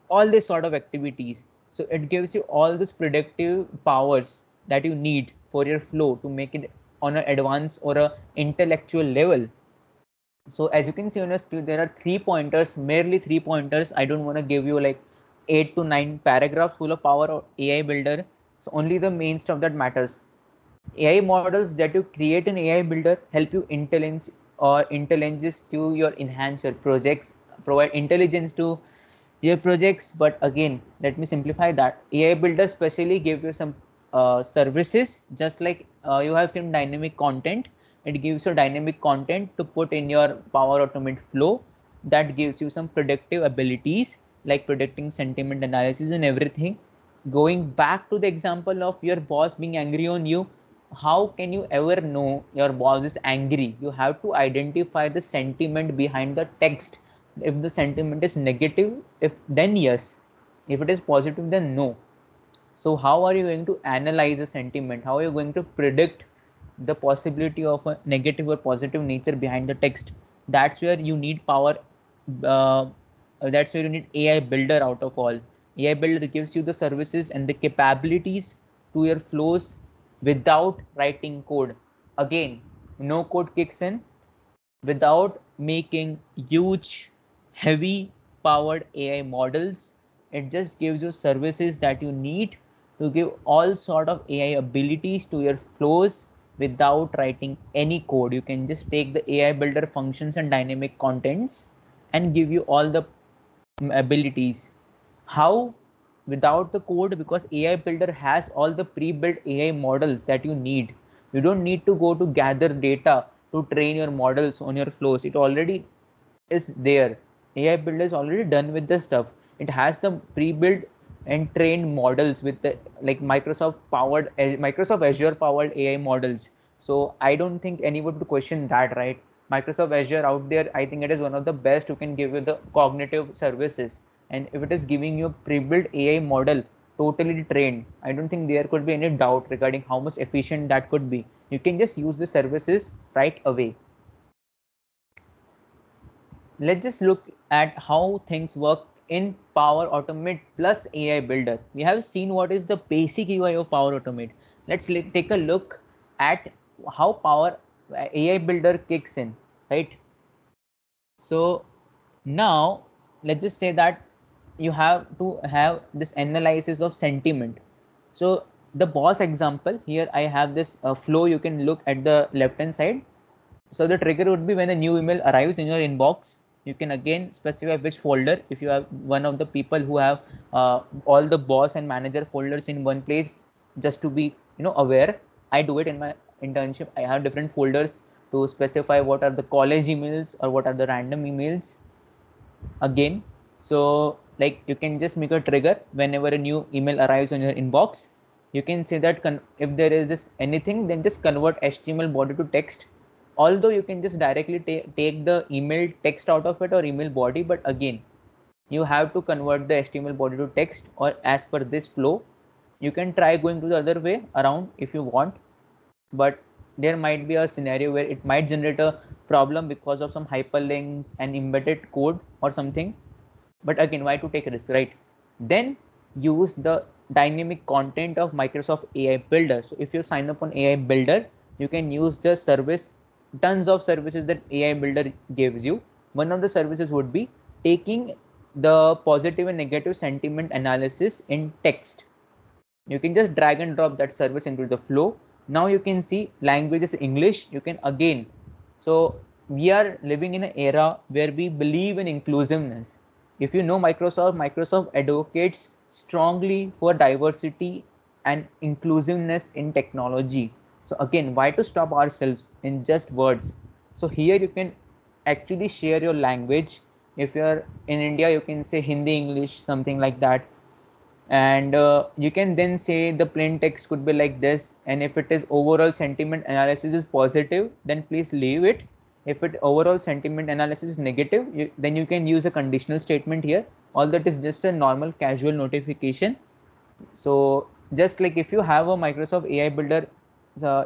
all these sort of activities. So it gives you all these predictive powers that you need for your flow to make it on an advanced or a intellectual level. So as you can see on your screen, there are 3 pointers, merely 3 pointers. I don't want to give you like 8 to 9 paragraphs full of power of AI builder. So only the main stuff that matters. AI models that you create in AI builder help you intelligence to your enhance your projects, provide intelligence to your projects. But again, let me simplify that. AI builder specially give you some services, just like you have some dynamic content. It gives you dynamic content to put in your Power Automate flow. That gives you some predictive abilities, like predicting sentiment analysis and everything. Going back to the example of your boss being angry on you, how can you ever know your boss is angry? You have to identify the sentiment behind the text. If the sentiment is negative, if then yes, if it is positive, then no. So how are you going to analyze a sentiment? How are you going to predict the possibility of a negative or positive nature behind the text? That's where you need power. uh, that's where you need AI builder. Out of all, AI builder gives you the services and the capabilities to your flows without writing code. Again, no code kicks in, without making huge, heavy powered AI models. It just gives you services that you need to give all sort of AI abilities to your flows without writing any code. You can just take the AI builder functions and dynamic contents and give you all the abilities. How? Without the code, because AI builder has all the pre-built AI models that you need. You don't need to go to gather data to train your models on your flows. It already is there. AI builder is already done with the stuff. It has the pre-built and trained models with the like Microsoft Azure powered AI models. So I don't think anyone would question that, right? Microsoft Azure out there, I think it is one of the best who can give you the cognitive services. And if it is giving you pre-built AI model totally trained, I don't think there could be any doubt regarding how much efficient that could be. You can just use the services right away. Let's just look at how things work in Power Automate plus AI Builder. We have seen what is the basic UI of Power Automate. Let's take a look at how Power AI Builder kicks in, right? So now let's just say that you have to have this analysis of sentiment. So the boss example here, I have this flow. You can look at the left hand side. So the trigger would be when a new email arrives in your inbox. You can again specify which folder. If you have one of the people who have all the boss and manager folders in one place, just to be aware. I do it in my internship. I have different folders to specify what are the college emails or what are the random emails again. So like you can just make a trigger whenever a new email arrives on your inbox. You can say that if there is this anything, then just convert HTML body to text. Although you can just directly take the email text out of it or email body, but again you have to convert the HTML body to text, or as per this flow. You can try going to the other way around if you want, but there might be a scenario where it might generate a problem because of some hyperlinks and embedded code or something. But again, why to take risk, right? Then use the dynamic content of Microsoft AI Builder. So if you sign up on AI Builder, you can use the service, tons of services that AI Builder gives you. One of the services would be taking the positive and negative sentiment analysis in text. You can just drag and drop that service into the flow. Now you can see language is English. You can again, so we are living in an era where we believe in inclusiveness. If you know Microsoft advocates strongly for diversity and inclusiveness in technology. So again, why to stop ourselves in just words? So here you can actually share your language. If you're in India, you can say Hindi, English, something like that. And you can then say the plain text could be like this, and if it is overall sentiment analysis is positive, then please leave it. If it overall sentiment analysis is negative, then you can use a conditional statement here. All that is just a normal casual notification. So just like if you have a Microsoft AI Builder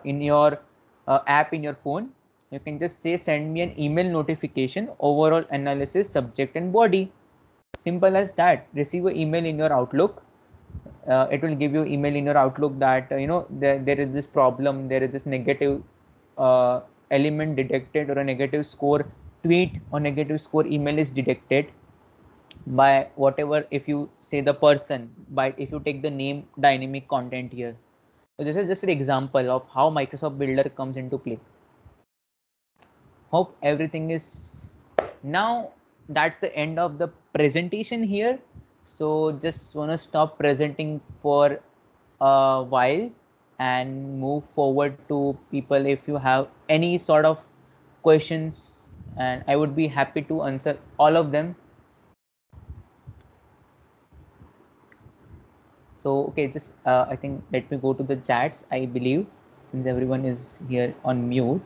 in your app in your phone, you can just say send me an email notification, overall analysis, subject and body. Simple as that. Receive an email in your Outlook. It will give you email in your Outlook that there is this problem, there is this negative element detected, or a negative score tweet or negative score email is detected by whatever. If you say the person, by if you take the name dynamic content here. So this is just an example of how Microsoft Builder comes into play. Hope everything is now. That's the end of the presentation here. So just want to stop presenting for a while and move forward to people if you have any sort of questions, and I would be happy to answer all of them. So okay, just I think let me go to the chats, I believe, since everyone is here on mute.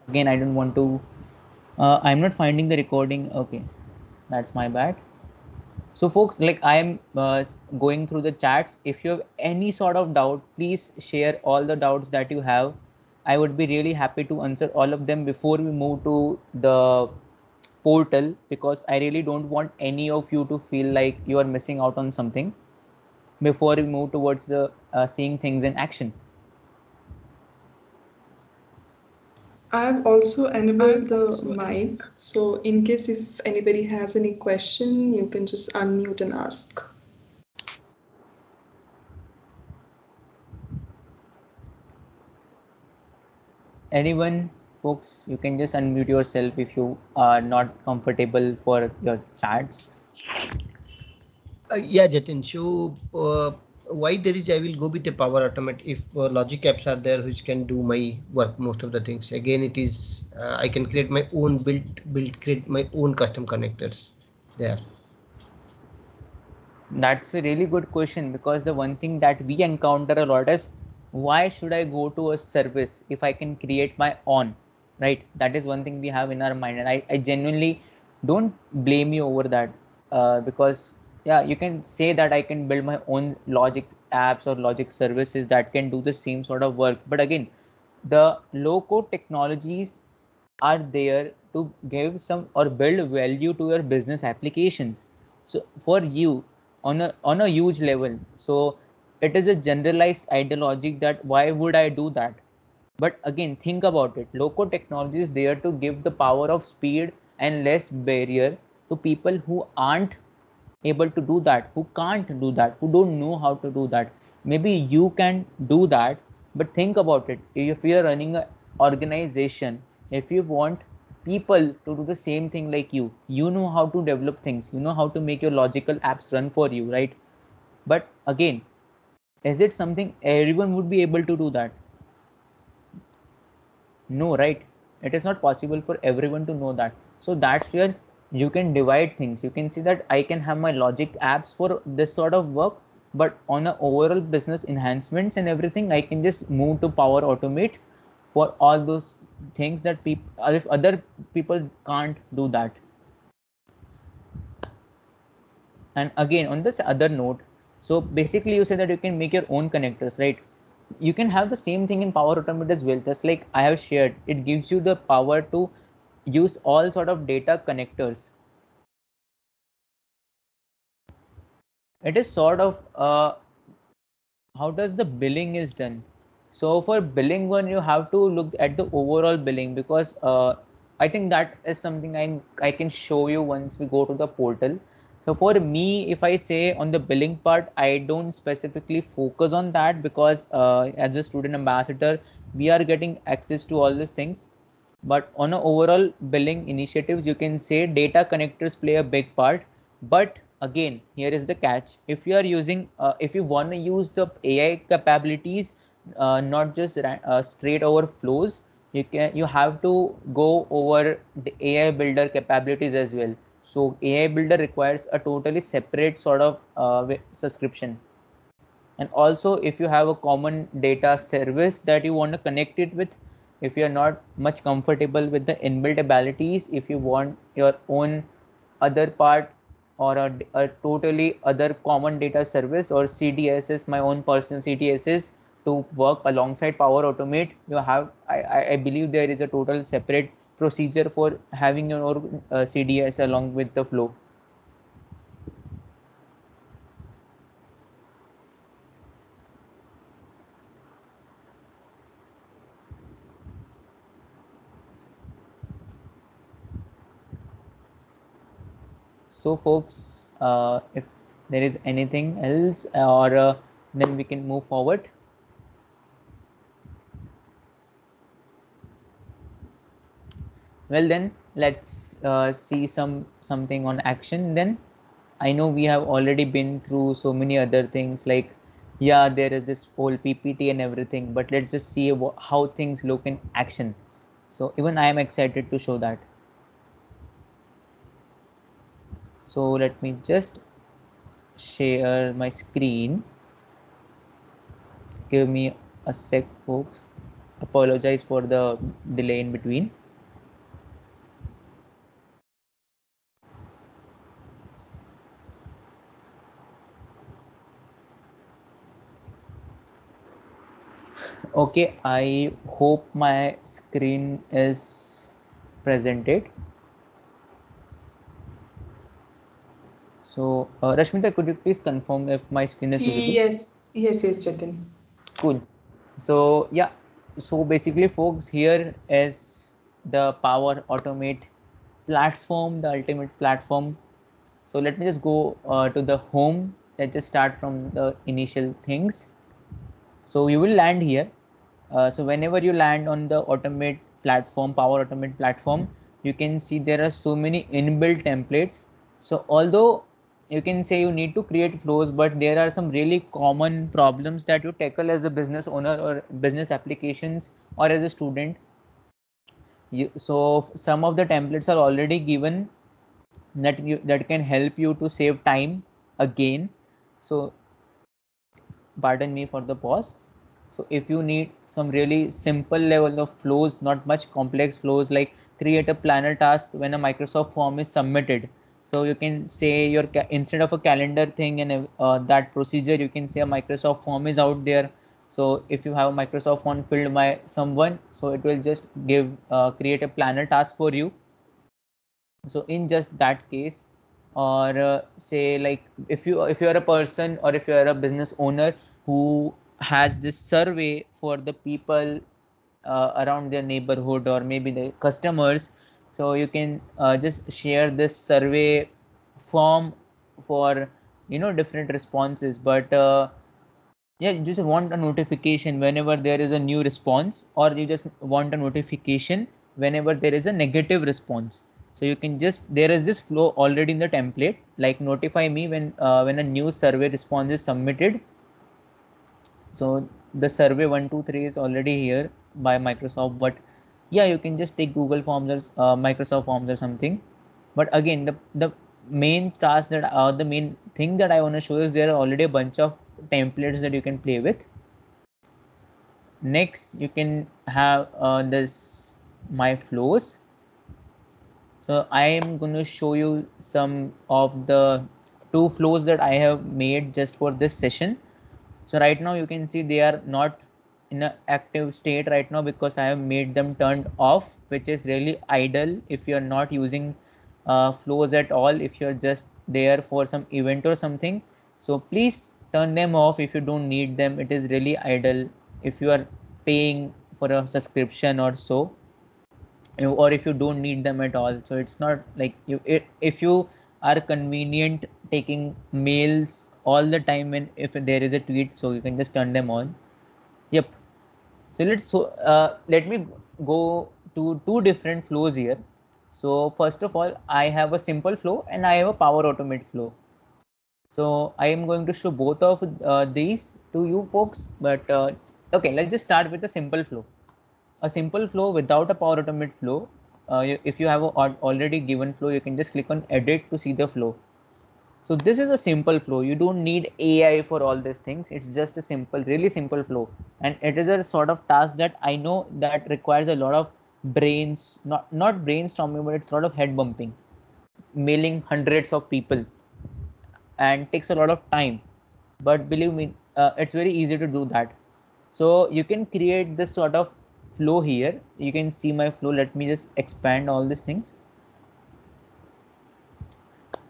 Again, I don't want to I'm not finding the recording. Okay, that's my bad. So folks, like I am going through the chats. If you have any sort of doubt, please share all the doubts that you have. I would be really happy to answer all of them before we move to the portal, because I really don't want any of you to feel like you are missing out on something before we move towards the seeing things in action.
I've also enabled the mic, so in case if anybody has any question, you can just unmute and ask.
Anyone, folks, you can just unmute yourself if you are not comfortable for your chats.
Yeah, Jatin. So, why there is I will go with the Power Automate if Logic apps are there which can do my work most of the things. Again, it is I can create my own create my own custom connectors there.
That's a really good question, because the one thing that we encounter a lot is, why should I go to a service if I can create my own, right? That is one thing we have in our mind, and I genuinely don't blame you over that, because yeah, you can say that I can build my own logic apps or logic services that can do the same sort of work, but again, the low code technologies are there to give some or build value to your business applications. So for you, on a huge level, so it is a generalized ideology that why would I do that? But again, think about it. Low-code technology is there to give the power of speed and less barrier to people who aren't able to do that, who can't do that, who don't know how to do that. Maybe you can do that, but think about it. If you are running an organization, if you want people to do the same thing like you know how to develop things, you know how to make your logical apps run for you, right? But again, is it something everyone would be able to do that? No, right? It is not possible for everyone to know that. So that's where you can divide things. You can see that I can have my logic apps for this sort of work, but on a overall business enhancements and everything, I can just move to Power Automate for all those things that people, if other people can't do that. And again, on this other note, so basically you say that you can make your own connectors, right? You can have the same thing in Power Automate as well. Just like I have shared, it gives you the power to use all sort of data connectors. It is sort of how does the billing is done. So for billing one, you have to look at the overall billing, because I think that is something I can show you once we go to the portal. So for me, if I say on the billing part, I don't specifically focus on that, because as a student ambassador, we are getting access to all these things. But on a overall billing initiatives, you can say data connectors play a big part. But again, here is the catch. If you are using, if you want to use the AI capabilities, not just straight over flows, you have to go over the AI builder capabilities as well. So AI builder requires a totally separate sort of subscription. And also, if you have a common data service that you want to connect it with, if you are not much comfortable with the inbuilt abilities, if you want your own other part, or a totally other common data service or CDSs, my own personal CDSs, to work alongside Power Automate, you have, I believe there is a total separate procedure for having your own CDS along with the flow. So folks, if there is anything else, or then we can move forward. Well then, let's see something on action then. I know we have already been through so many other things, like, yeah, there is this whole PPT and everything, but let's just see how things look in action. So even I am excited to show that. So let me just share my screen. Give me a sec, folks. Apologize for the delay in between. Okay, I hope my screen is presented. So, Rashmita, could you please confirm if my screen is visible?
Yes, Jatin.
Cool. So, yeah. So basically, folks, here is the Power Automate platform, the ultimate platform. So let me just go to the home. Let's just start from the initial things. So you will land here. So whenever you land on the Automate platform, Power Automate platform, you can see there are so many inbuilt templates. So although you can say you need to create flows, but there are some really common problems that you tackle as a business owner or business applications or as a student. So some of the templates are already given that can help you to save time again. So pardon me for the pause. So if you need some really simple level of flows, not much complex flows, like create a planner task when a Microsoft form is submitted. So you can say your instead of a calendar thing and that procedure, you can say a Microsoft form is out there. So if you have a Microsoft form filled by someone, so it will just give create a planner task for you. So in just that case, or say like if you are a person or if you are a business owner who has this survey for the people around their neighborhood or maybe the customers, so you can just share this survey form for different responses. But yeah, you just want a notification whenever there is a new response, or you just want a notification whenever there is a negative response. So you can just, there is this flow already in the template, like notify me when a new survey response is submitted. So the survey 123 is already here by Microsoft, but yeah, you can just take Google Forms or Microsoft Forms or something. But again, the main task that the main thing that I want to show is there are already a bunch of templates that you can play with. Next, you can have this my flows. So I am going to show you some of the 2 flows that I have made just for this session. So right now you can see they are not in an active state right now because I have made them turned off, which is really idle if you are not using flows at all, if you're just there for some event or something. So please turn them off if you don't need them. It is really idle if you are paying for a subscription or so, or if you don't need them at all. So it's not like if you are convenient taking mails all the time when if there is a tweet, so you can just turn them on. Yep. So let me go to 2 different flows here. So first of all, I have a simple flow and I have a Power Automate flow. So I am going to show both of these to you folks, but okay, let's just start with a simple flow. A simple flow without a Power Automate flow. If you have a already given flow, you can just click on edit to see the flow. So this is a simple flow. You don't need AI for all these things. It's just a simple, really simple flow. And it is a sort of task that I know that requires a lot of brains, not brainstorming, but it's a lot of head bumping, mailing hundreds of people, and takes a lot of time. But believe me, it's very easy to do that. So you can create this sort of flow here. You can see my flow. Let me just expand all these things.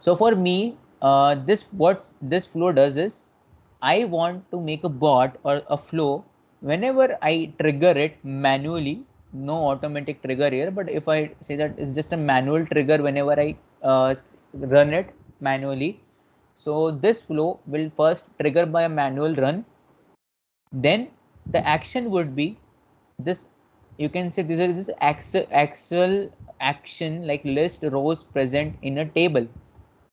So for me, what this flow does is I want to make a bot or a flow whenever I trigger it manually. No automatic trigger here, but if I say that it's just a manual trigger whenever I run it manually. So this flow will first trigger by a manual run. Then the action would be this. You can say this is this actual action like list rows present in a table.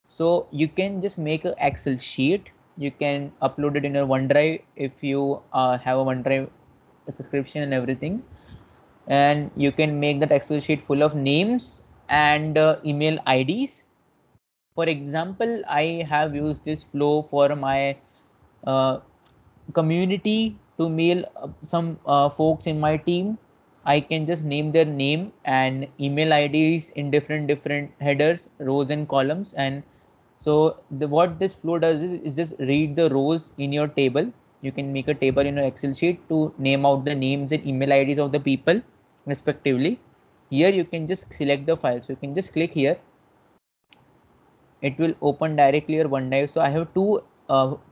So you can just make an Excel sheet. You can upload it in your OneDrive if you have a OneDrive subscription and everything. And you can make that Excel sheet full of names and email IDs. For example, I have used this flow for my uh, community to mail some folks in my team. I can just name their name and email IDs in different headers, rows and columns. And so what this flow does is just read the rows in your table. You can make a table in your Excel sheet to name out the names and email IDs of the people respectively. Here you can just select the file. So you can just click here. It will open directly your OneDrive. So I have 2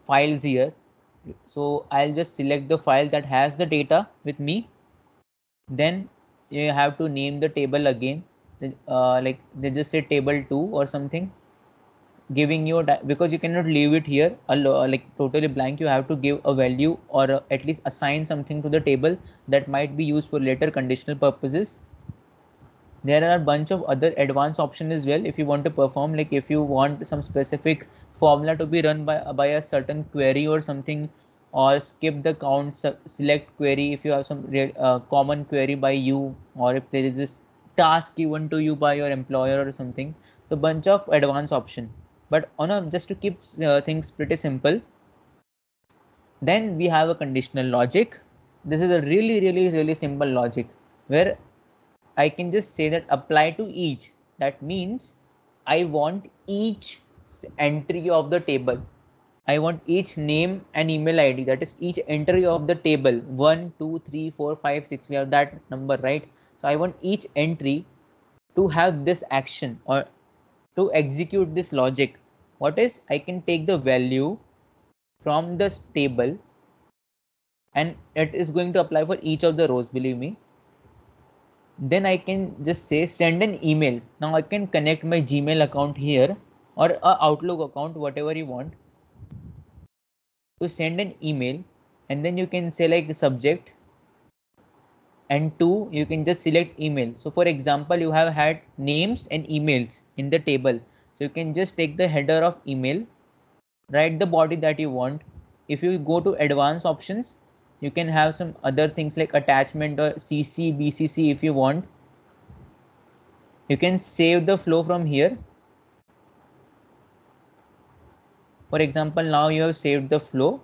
files here. So I'll just select the file that has the data with me. Then you have to name the table again. Like they just say table 2 or something. giving you because you cannot leave it here like totally blank. You have to give a value or at least assign something to the table that might be used for later conditional purposes. There are a bunch of other advanced options as well if you want to perform, like if you want some specific formula to be run by a certain query or something, or skip the count select query if you have some common query by you, or if there is this task given to you by your employer or something. So bunch of advanced option. But on a just to keep things pretty simple, then we have a conditional logic. This is a really simple logic where I can just say that apply to each. That means I want each entry of the table. I want each name and email ID. That is each entry of the table. 1, 2, 3, 4, 5, 6. We have that number, right? So I want each entry to have this action or to execute this logic. What is? I can take the value from this table and it is going to apply for each of the rows, believe me. Then I can just say send an email. Now I can connect my Gmail account here or a Outlook account, whatever you want, to send an email. And then you can say like the subject, and 2 you can just select email. So for example, you have had names and emails in the table, so you can just take the header of email, write the body that you want. If you go to advanced options, you can have some other things like attachment or CC, BCC if you want. You can save the flow from here. For example, now you have saved the flow.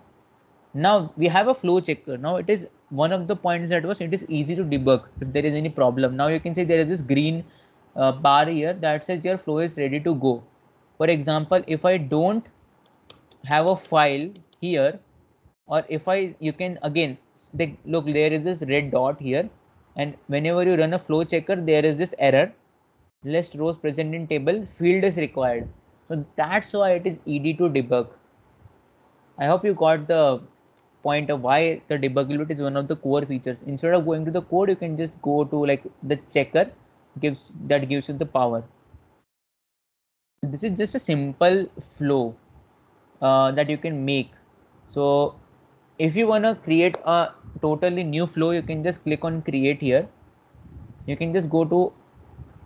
Now we have a flow checker. Now it is one of the points that was it is easy to debug if there is any problem. Now you can see there is this green bar here that says your flow is ready to go. For example, if I don't have a file here, or if you can again look, there is this red dot here, and whenever you run a flow checker, there is this error, list rows present in table, field is required. So that's why it is easy to debug. I hope you got the point of why the debuggability is one of the core features. Instead of going to the code, you can just go to like the checker gives you the power. This is just a simple flow that you can make. So if you want to create a totally new flow, you can just click on create here. You can just go to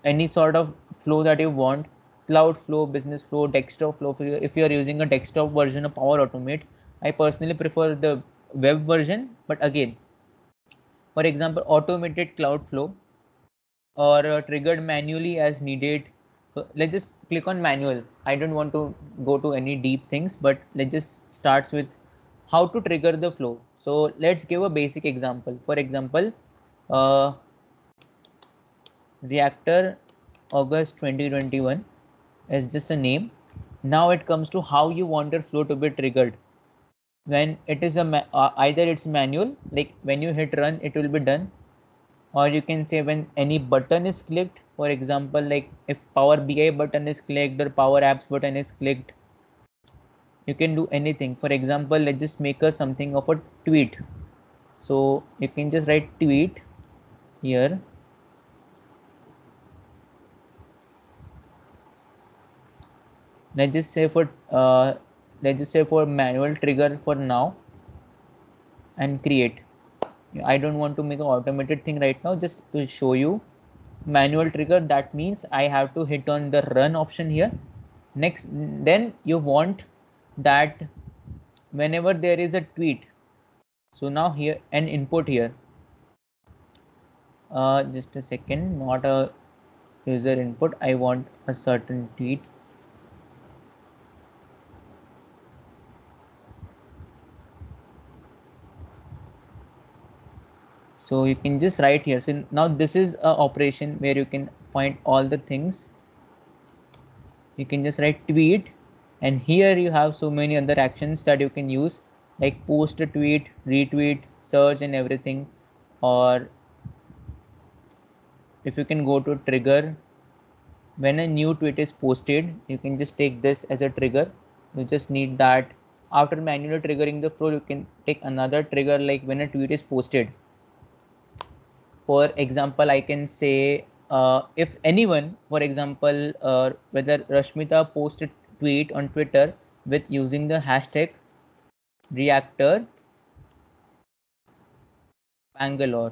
any sort of flow that you want, cloud flow, business flow, desktop flow. If you are using a desktop version of Power Automate, I personally prefer the web version. But again, for example, automated cloud flow or triggered manually as needed. So let's just click on manual. I don't want to go to any deep things, but let's just start with how to trigger the flow. So let's give a basic example. For example, reactor August 2021 is just a name. Now it comes to how you want your flow to be triggered. When it is either it's manual, like when you hit run, it will be done, or you can say when any button is clicked. For example, like if Power BI button is clicked or Power Apps button is clicked, you can do anything. For example, let's just make us something of a tweet. So you can just write tweet here. Let's just say for manual trigger for now and create. I don't want to make an automated thing right now, just to show you manual trigger. That means I have to hit on the run option here. Next, then you want that whenever there is a tweet. So now here an input here. Just a second, not a user input. I want a certain tweet. So you can just write here. So now this is a operation where you can find all the things. You can just write tweet, and here you have so many other actions that you can use, like post a tweet, retweet, search, and everything. Or if you can go to trigger, when a new tweet is posted, you can just take this as a trigger. You just need that. After manually triggering the flow, you can take another trigger, like when a tweet is posted. For example, I can say if anyone, for example, whether Rashmita posted tweet on Twitter with using the hashtag reactor Bangalore.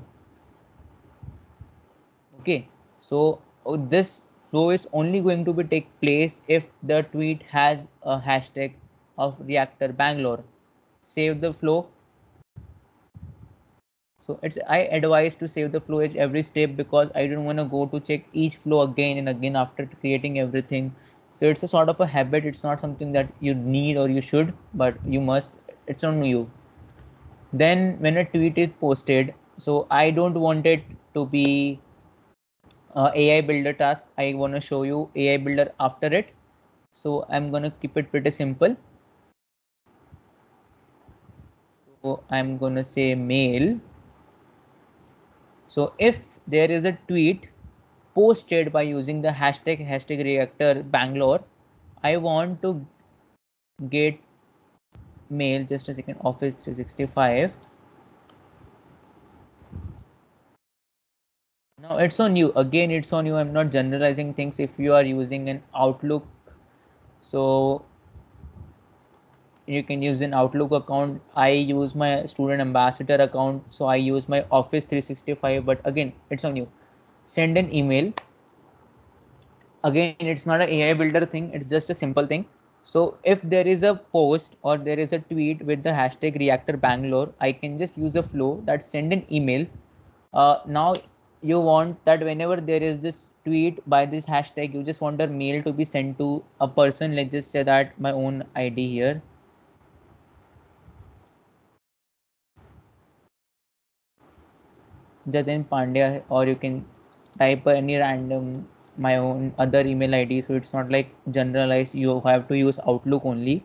Okay, so this flow is only going to be take place if the tweet has a hashtag of reactor Bangalore. Save the flow. So I advise to save the flow at every step because I don't want to go to check each flow again and again after creating everything. So it's a sort of a habit. It's not something that you need or you should, but you must. It's on you. Then when a tweet is posted, so I don't want it to be AI builder task. I want to show you AI builder after it. So I'm going to keep it pretty simple. So I'm going to say mail. So if there is a tweet posted by using the hashtag reactor Bangalore, I want to get mail, just a second, Office 365. Now it's on you. Again, it's on you. I'm not generalizing things. If you are using an Outlook, so you can use an Outlook account. I use my student ambassador account, so I use my Office 365. But again, it's on you. Send an email. Again, it's not an AI builder thing. It's just a simple thing. So if there is a post or there is a tweet with the hashtag reactor Bangalore, I can just use a flow that send an email. Now you want that whenever there is this tweet by this hashtag, you just want a mail to be sent to a person. Let's just say that my own ID here. Jatin Pandya, or you can type any random my own other email ID. So it's not like generalized. You have to use Outlook only.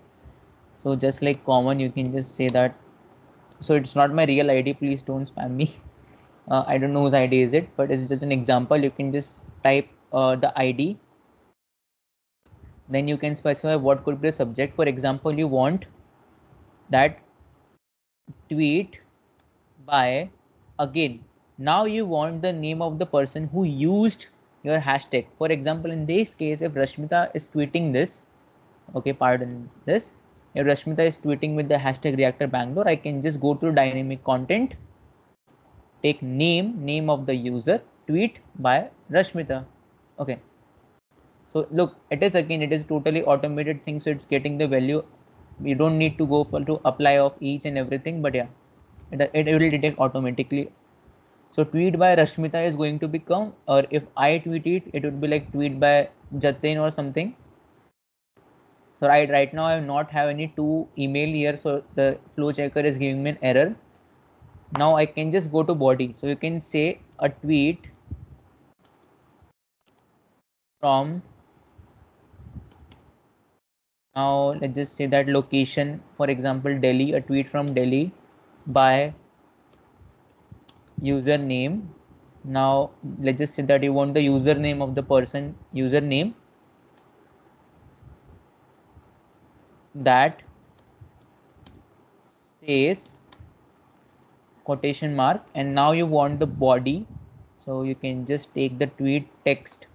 So just like common, you can just say that. So it's not my real ID. Please don't spam me. I don't know whose ID is it, but it's just an example. You can just type the ID. Then you can specify what could be the subject. For example, you want that tweet by again. Now you want the name of the person who used your hashtag. For example, in this case, if Rashmita is tweeting this, okay, pardon this. If Rashmita is tweeting with the hashtag reactor Bangalore, I can just go to dynamic content, take name of the user, tweet by Rashmita. Okay. So look, it is totally automated thing. So it's getting the value. You don't need to go for to apply of each and everything, but yeah, it will detect automatically. So tweet by Rashmita is going to become, or if I tweet it, it would be like tweet by Jatin or something. So right now I not have any two email here, so the flow checker is giving me an error. Now I can just go to body. So you can say a tweet from, now let's just say that location, for example Delhi, a tweet from Delhi by username. Now let's just say that you want the username of the person, username that says quotation mark, and now you want the body. So you can just take the tweet text.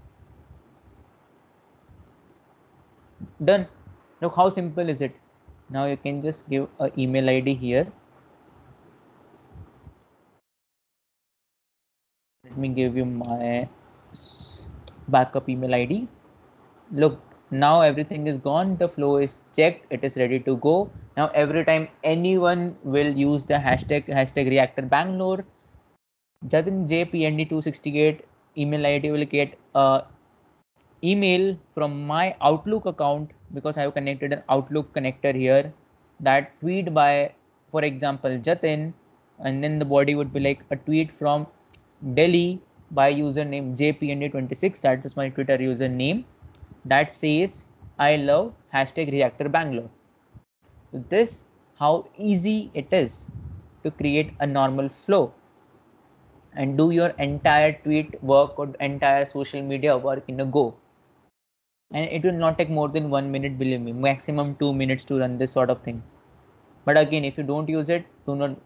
Done. Look how simple is it. Now you can just give an email ID here. Let me give you my backup email ID. Look, now everything is gone. The flow is checked. It is ready to go. Now every time anyone will use the hashtag reactor Bangalore, Jatin JPND268 email ID will get a email from my Outlook account, because I have connected an Outlook connector here, that tweet by, for example, Jatin, and then the body would be like a tweet from Delhi by username JPND26. That is my Twitter username, that says I love hashtag reactor Bangalore. So this how easy it is to create a normal flow and do your entire tweet work or entire social media work in a go. And it will not take more than 1 minute, believe me, maximum 2 minutes to run this sort of thing. But again, if you don't use it, do not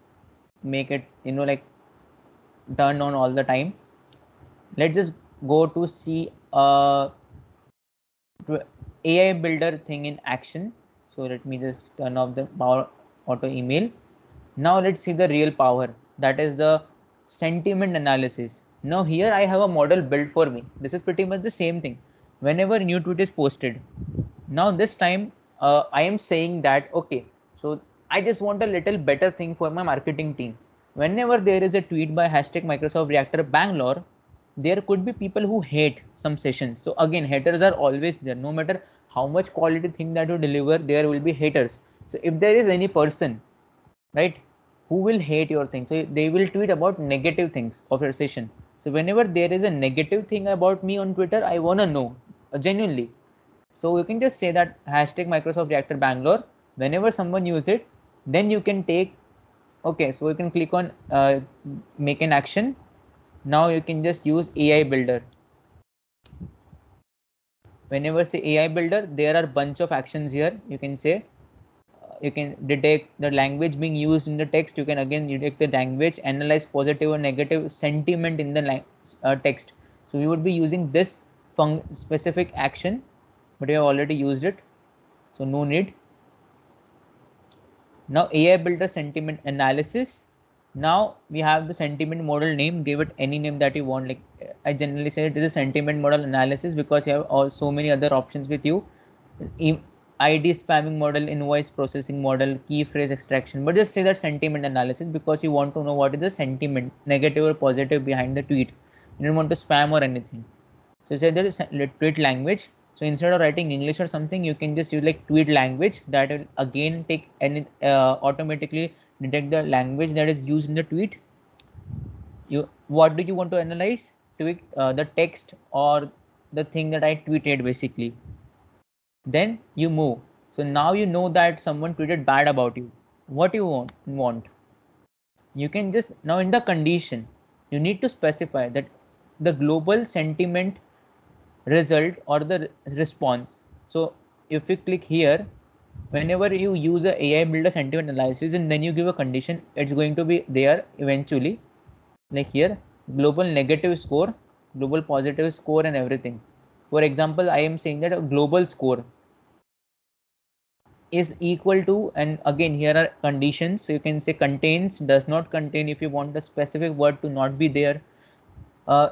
make it, like turn on all the time. Let's just go to see AI builder thing in action. So let me just turn off the Power Auto email. Now let's see the real power, that is the sentiment analysis. Now here I have a model built for me. This is pretty much the same thing. Whenever new tweet is posted, now this time I am saying that okay, so I just want a little better thing for my marketing team. Whenever there is a tweet by hashtag Microsoft Reactor Bangalore, there could be people who hate some sessions. So again, haters are always there. No matter how much quality thing that you deliver, there will be haters. So if there is any person, right, who will hate your thing, so they will tweet about negative things of your session. So whenever there is a negative thing about me on Twitter, I want to know genuinely. So you can just say that hashtag Microsoft Reactor Bangalore. Whenever someone use it, then you can take, okay, so you can click on make an action. Now you can just use AI builder. Whenever say AI builder, there are bunch of actions here. You can say, you can detect the language being used in the text. You can again detect the language, analyze positive or negative sentiment in the text. So we would be using this specific action, but we have already used it, so no need. Now AI builder sentiment analysis. Now we have the sentiment model name. Give it any name that you want. Like I generally say it is a sentiment model analysis because you have all so many other options with you. ID spamming model, invoice processing model, key phrase extraction. But just say that sentiment analysis because you want to know what is the sentiment, negative or positive, behind the tweet. You don't want to spam or anything. So say there is tweet language. So instead of writing English or something, you can just use like tweet language. That will again take and automatically detect the language that is used in the tweet. What do you want to analyze? Tweet the text or the thing that I tweeted basically. Then you move. So now you know that someone tweeted bad about you. What you want? You can just now in the condition you need to specify that the global sentiment result or the response. So if you click here, whenever you use a AI builder sentiment analysis and then you give a condition, it's going to be there eventually. Like here, global negative score, global positive score, and everything. For example, I am saying that a global score is equal to, and again here are conditions. So you can say contains, does not contain if you want the specific word to not be there.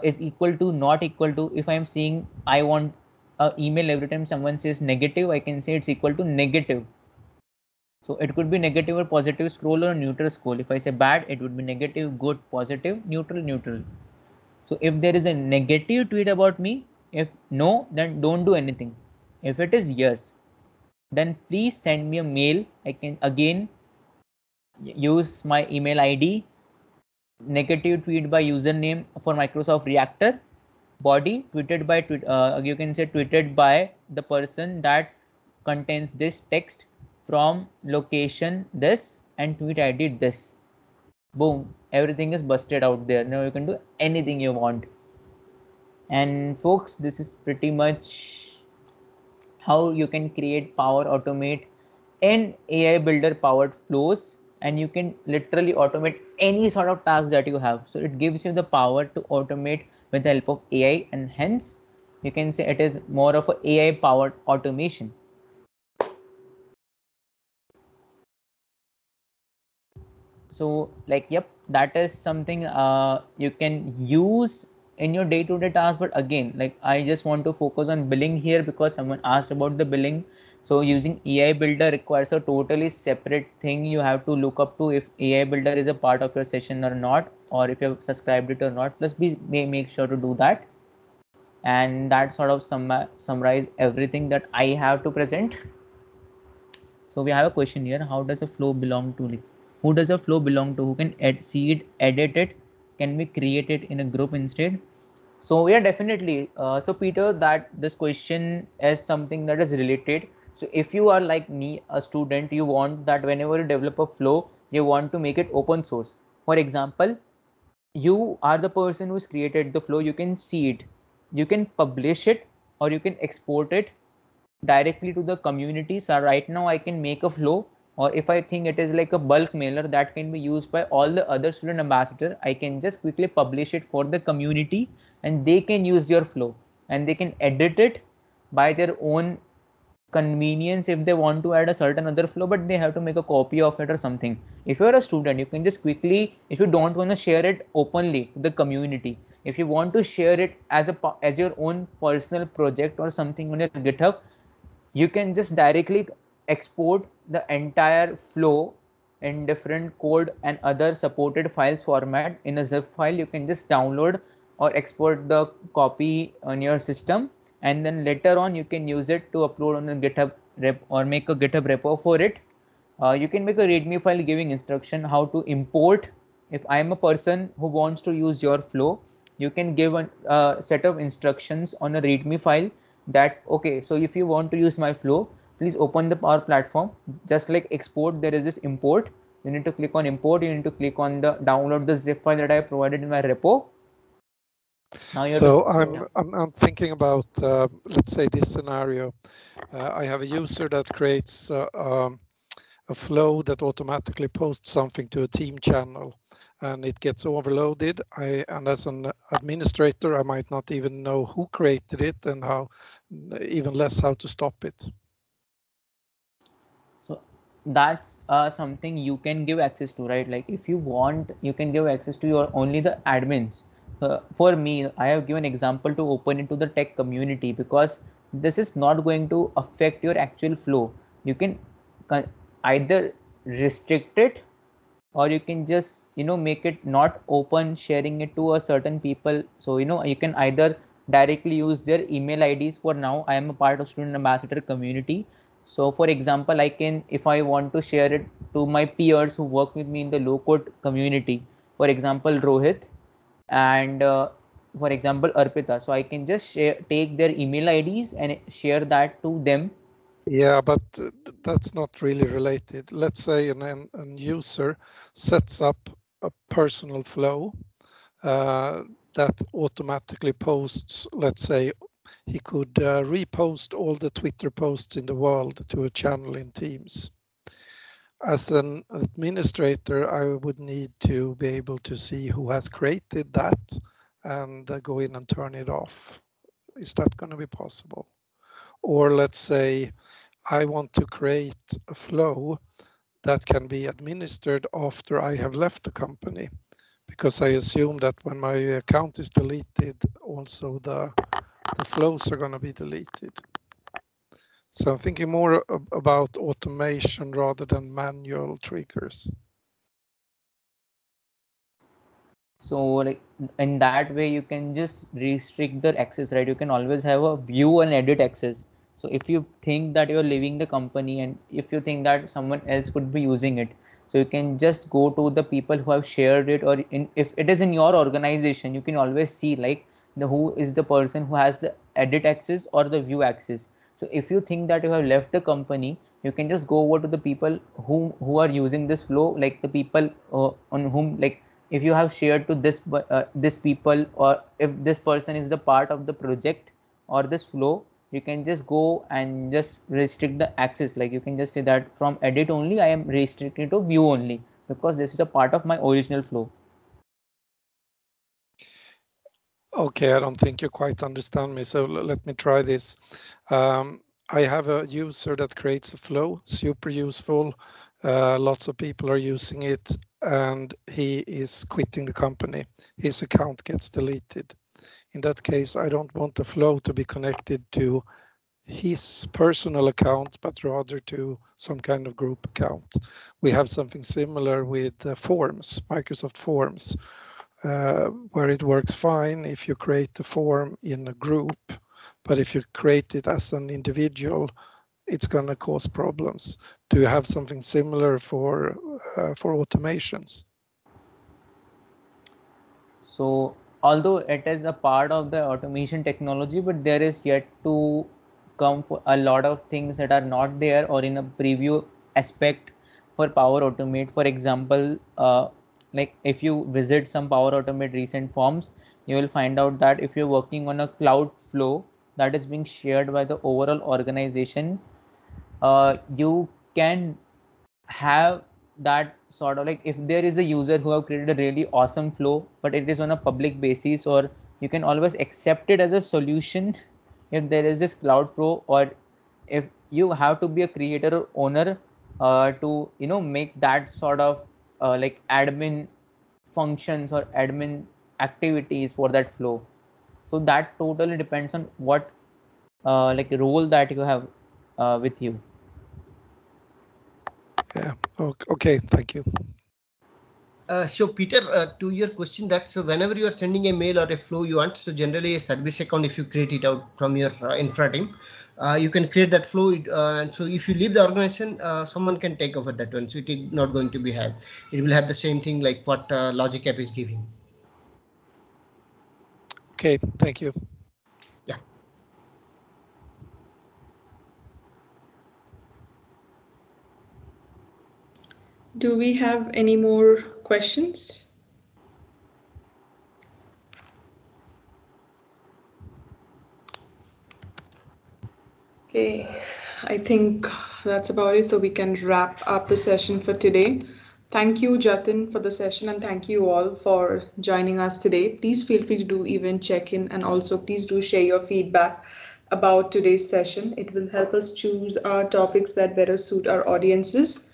Is equal to, not equal to. If I'm seeing I want a email every time someone says negative, I can say it's equal to negative. So it could be negative or positive scroll or neutral scroll. If I say bad, it would be negative, good, positive, neutral, neutral. So if there is a negative tweet about me, if no, then don't do anything. If it is yes, then please send me a mail. I can again use my email ID, negative tweet by username for Microsoft Reactor, body tweeted by you can say tweeted by the person that contains this text from location this and tweet ID this. Boom, everything is busted out there. Now you can do anything you want. And folks, this is pretty much how you can create Power Automate in AI builder powered flows, and you can literally automate any sort of task that you have. So it gives you the power to automate with the help of AI, and hence you can say it is more of a AI powered automation. So like, yep, that is something you can use in your day-to-day task. But again, like I just want to focus on billing here because someone asked about the billing. So using AI builder requires a totally separate thing. You have to look up to if AI builder is a part of your session or not, or if you have subscribed it or not. Plus make sure to do that. And that sort of summarize everything that I have to present. So we have a question here. How does a flow belong to? Who does a flow belong to? Who can see it, edit it? Can we create it in a group instead? So yeah, definitely. So Peter, that this question is something that is related. So if you are like me, a student, you want that whenever you develop a flow, you want to make it open source. For example, you are the person who's created the flow. You can see it. You can publish it or you can export it directly to the community. So right now I can make a flow, or if I think it is like a bulk mailer that can be used by all the other student ambassador, I can just quickly publish it for the community and they can use your flow and they can edit it by their own convenience if they want to add a certain other flow, but they have to make a copy of it or something. If you're a student, you can just quickly, if you don't want to share it openly to the community, if you want to share it as your own personal project or something on your GitHub, you can just directly export the entire flow in different code and other supported files format in a zip file. You can just download or export the copy on your system, and then later on you can use it to upload on a GitHub rep or make a GitHub repo for it. You can make a readme file giving instruction how to import. If I am a person who wants to use your flow, you can give a set of instructions on a readme file that, okay, so if you want to use my flow, please open the Power Platform. Just like export, there is this import. You need to click on import. You need to click on the download the zip file that I provided in my repo. Now you
so I'm thinking about let's say this scenario. I have a user that creates a flow that automatically posts something to a team channel, and it gets overloaded. And as an administrator, I might not even know who created it and how, even less how to stop it.
So that's something you can give access to, right? Like if you want, you can give access to your only the admins. For me, I have given example to open into the tech community because this is not going to affect your actual flow. You can either restrict it, or you can just make it not open, sharing it to a certain people. So you can either directly use their email IDs. For now, I am a part of student ambassador community. So for example, I can, if I want to share it to my peers who work with me in the low code community, for example Rohit and for example Arpita, so I can just take their email IDs and share that to them.
Yeah, but that's not really related. Let's say an user sets up a personal flow that automatically posts. Let's say he could repost all the Twitter posts in the world to a channel in Teams. As an administrator, I would need to be able to see who has created that and go in and turn it off. Is that going to be possible? Or let's say I want to create a flow that can be administered after I have left the company, because I assume that when my account is deleted, also the flows are going to be deleted. So I'm thinking more about automation rather than manual triggers.
So like in that way, you can just restrict the access, right? You can always have a view and edit access. So if you think that you're leaving the company and if you think that someone else could be using it, so you can just go to the people who have shared it, or if it is in your organization, you can always see like who is the person who has the edit access or the view access. So if you think that you have left the company, you can just go over to the people who are using this flow, like the people on whom, like if you have shared to this people, or if this person is the part of the project or this flow, you can just go and just restrict the access. Like you can just say that from edit only I am restricted to view only, because this is a part of my original flow.
Okay, I don't think you quite understand me, so let me try this. I have a user that creates a flow, super useful. Lots of people are using it, and he is quitting the company. His account gets deleted. In that case, I don't want the flow to be connected to his personal account, but rather to some kind of group account. We have something similar with Forms, Microsoft Forms, where it works fine if you create the form in a group, but if you create it as an individual, it's going to cause problems. Do you have something similar for automations?
So although it is a part of the automation technology, but there is yet to come for a lot of things that are not there or in a preview aspect for Power Automate. For example, like if you visit some Power Automate recent forms, you will find out that if you're working on a cloud flow that is being shared by the overall organization, you can have that sort of, like if there is a user who have created a really awesome flow, but it is on a public basis, or you can always accept it as a solution if there is this cloud flow, or if you have to be a creator or owner to make that sort of like admin functions or admin activities for that flow. So that totally depends on what like role that you have with you.
Yeah. Okay. Thank you.
So Peter, to your question, that so whenever you are sending a mail or a flow you want, so generally a service account, if you create it out from your infra team, you can create that flow. And so if you leave the organization, someone can take over that one. So it is not going to be have. It will have the same thing like what Logic App is giving.
Okay. Thank you.
Yeah.
Do we have any more questions? Okay, I think that's about it. So we can wrap up the session for today. Thank you, Jatin, for the session, and thank you all for joining us today. Please feel free to do event check-in, and also please do share your feedback about today's session. It will help us choose our topics that better suit our audiences.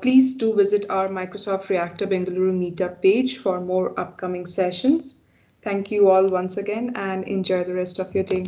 Please do visit our Microsoft Reactor Bengaluru meetup page for more upcoming sessions. Thank you all once again, and enjoy the rest of your day.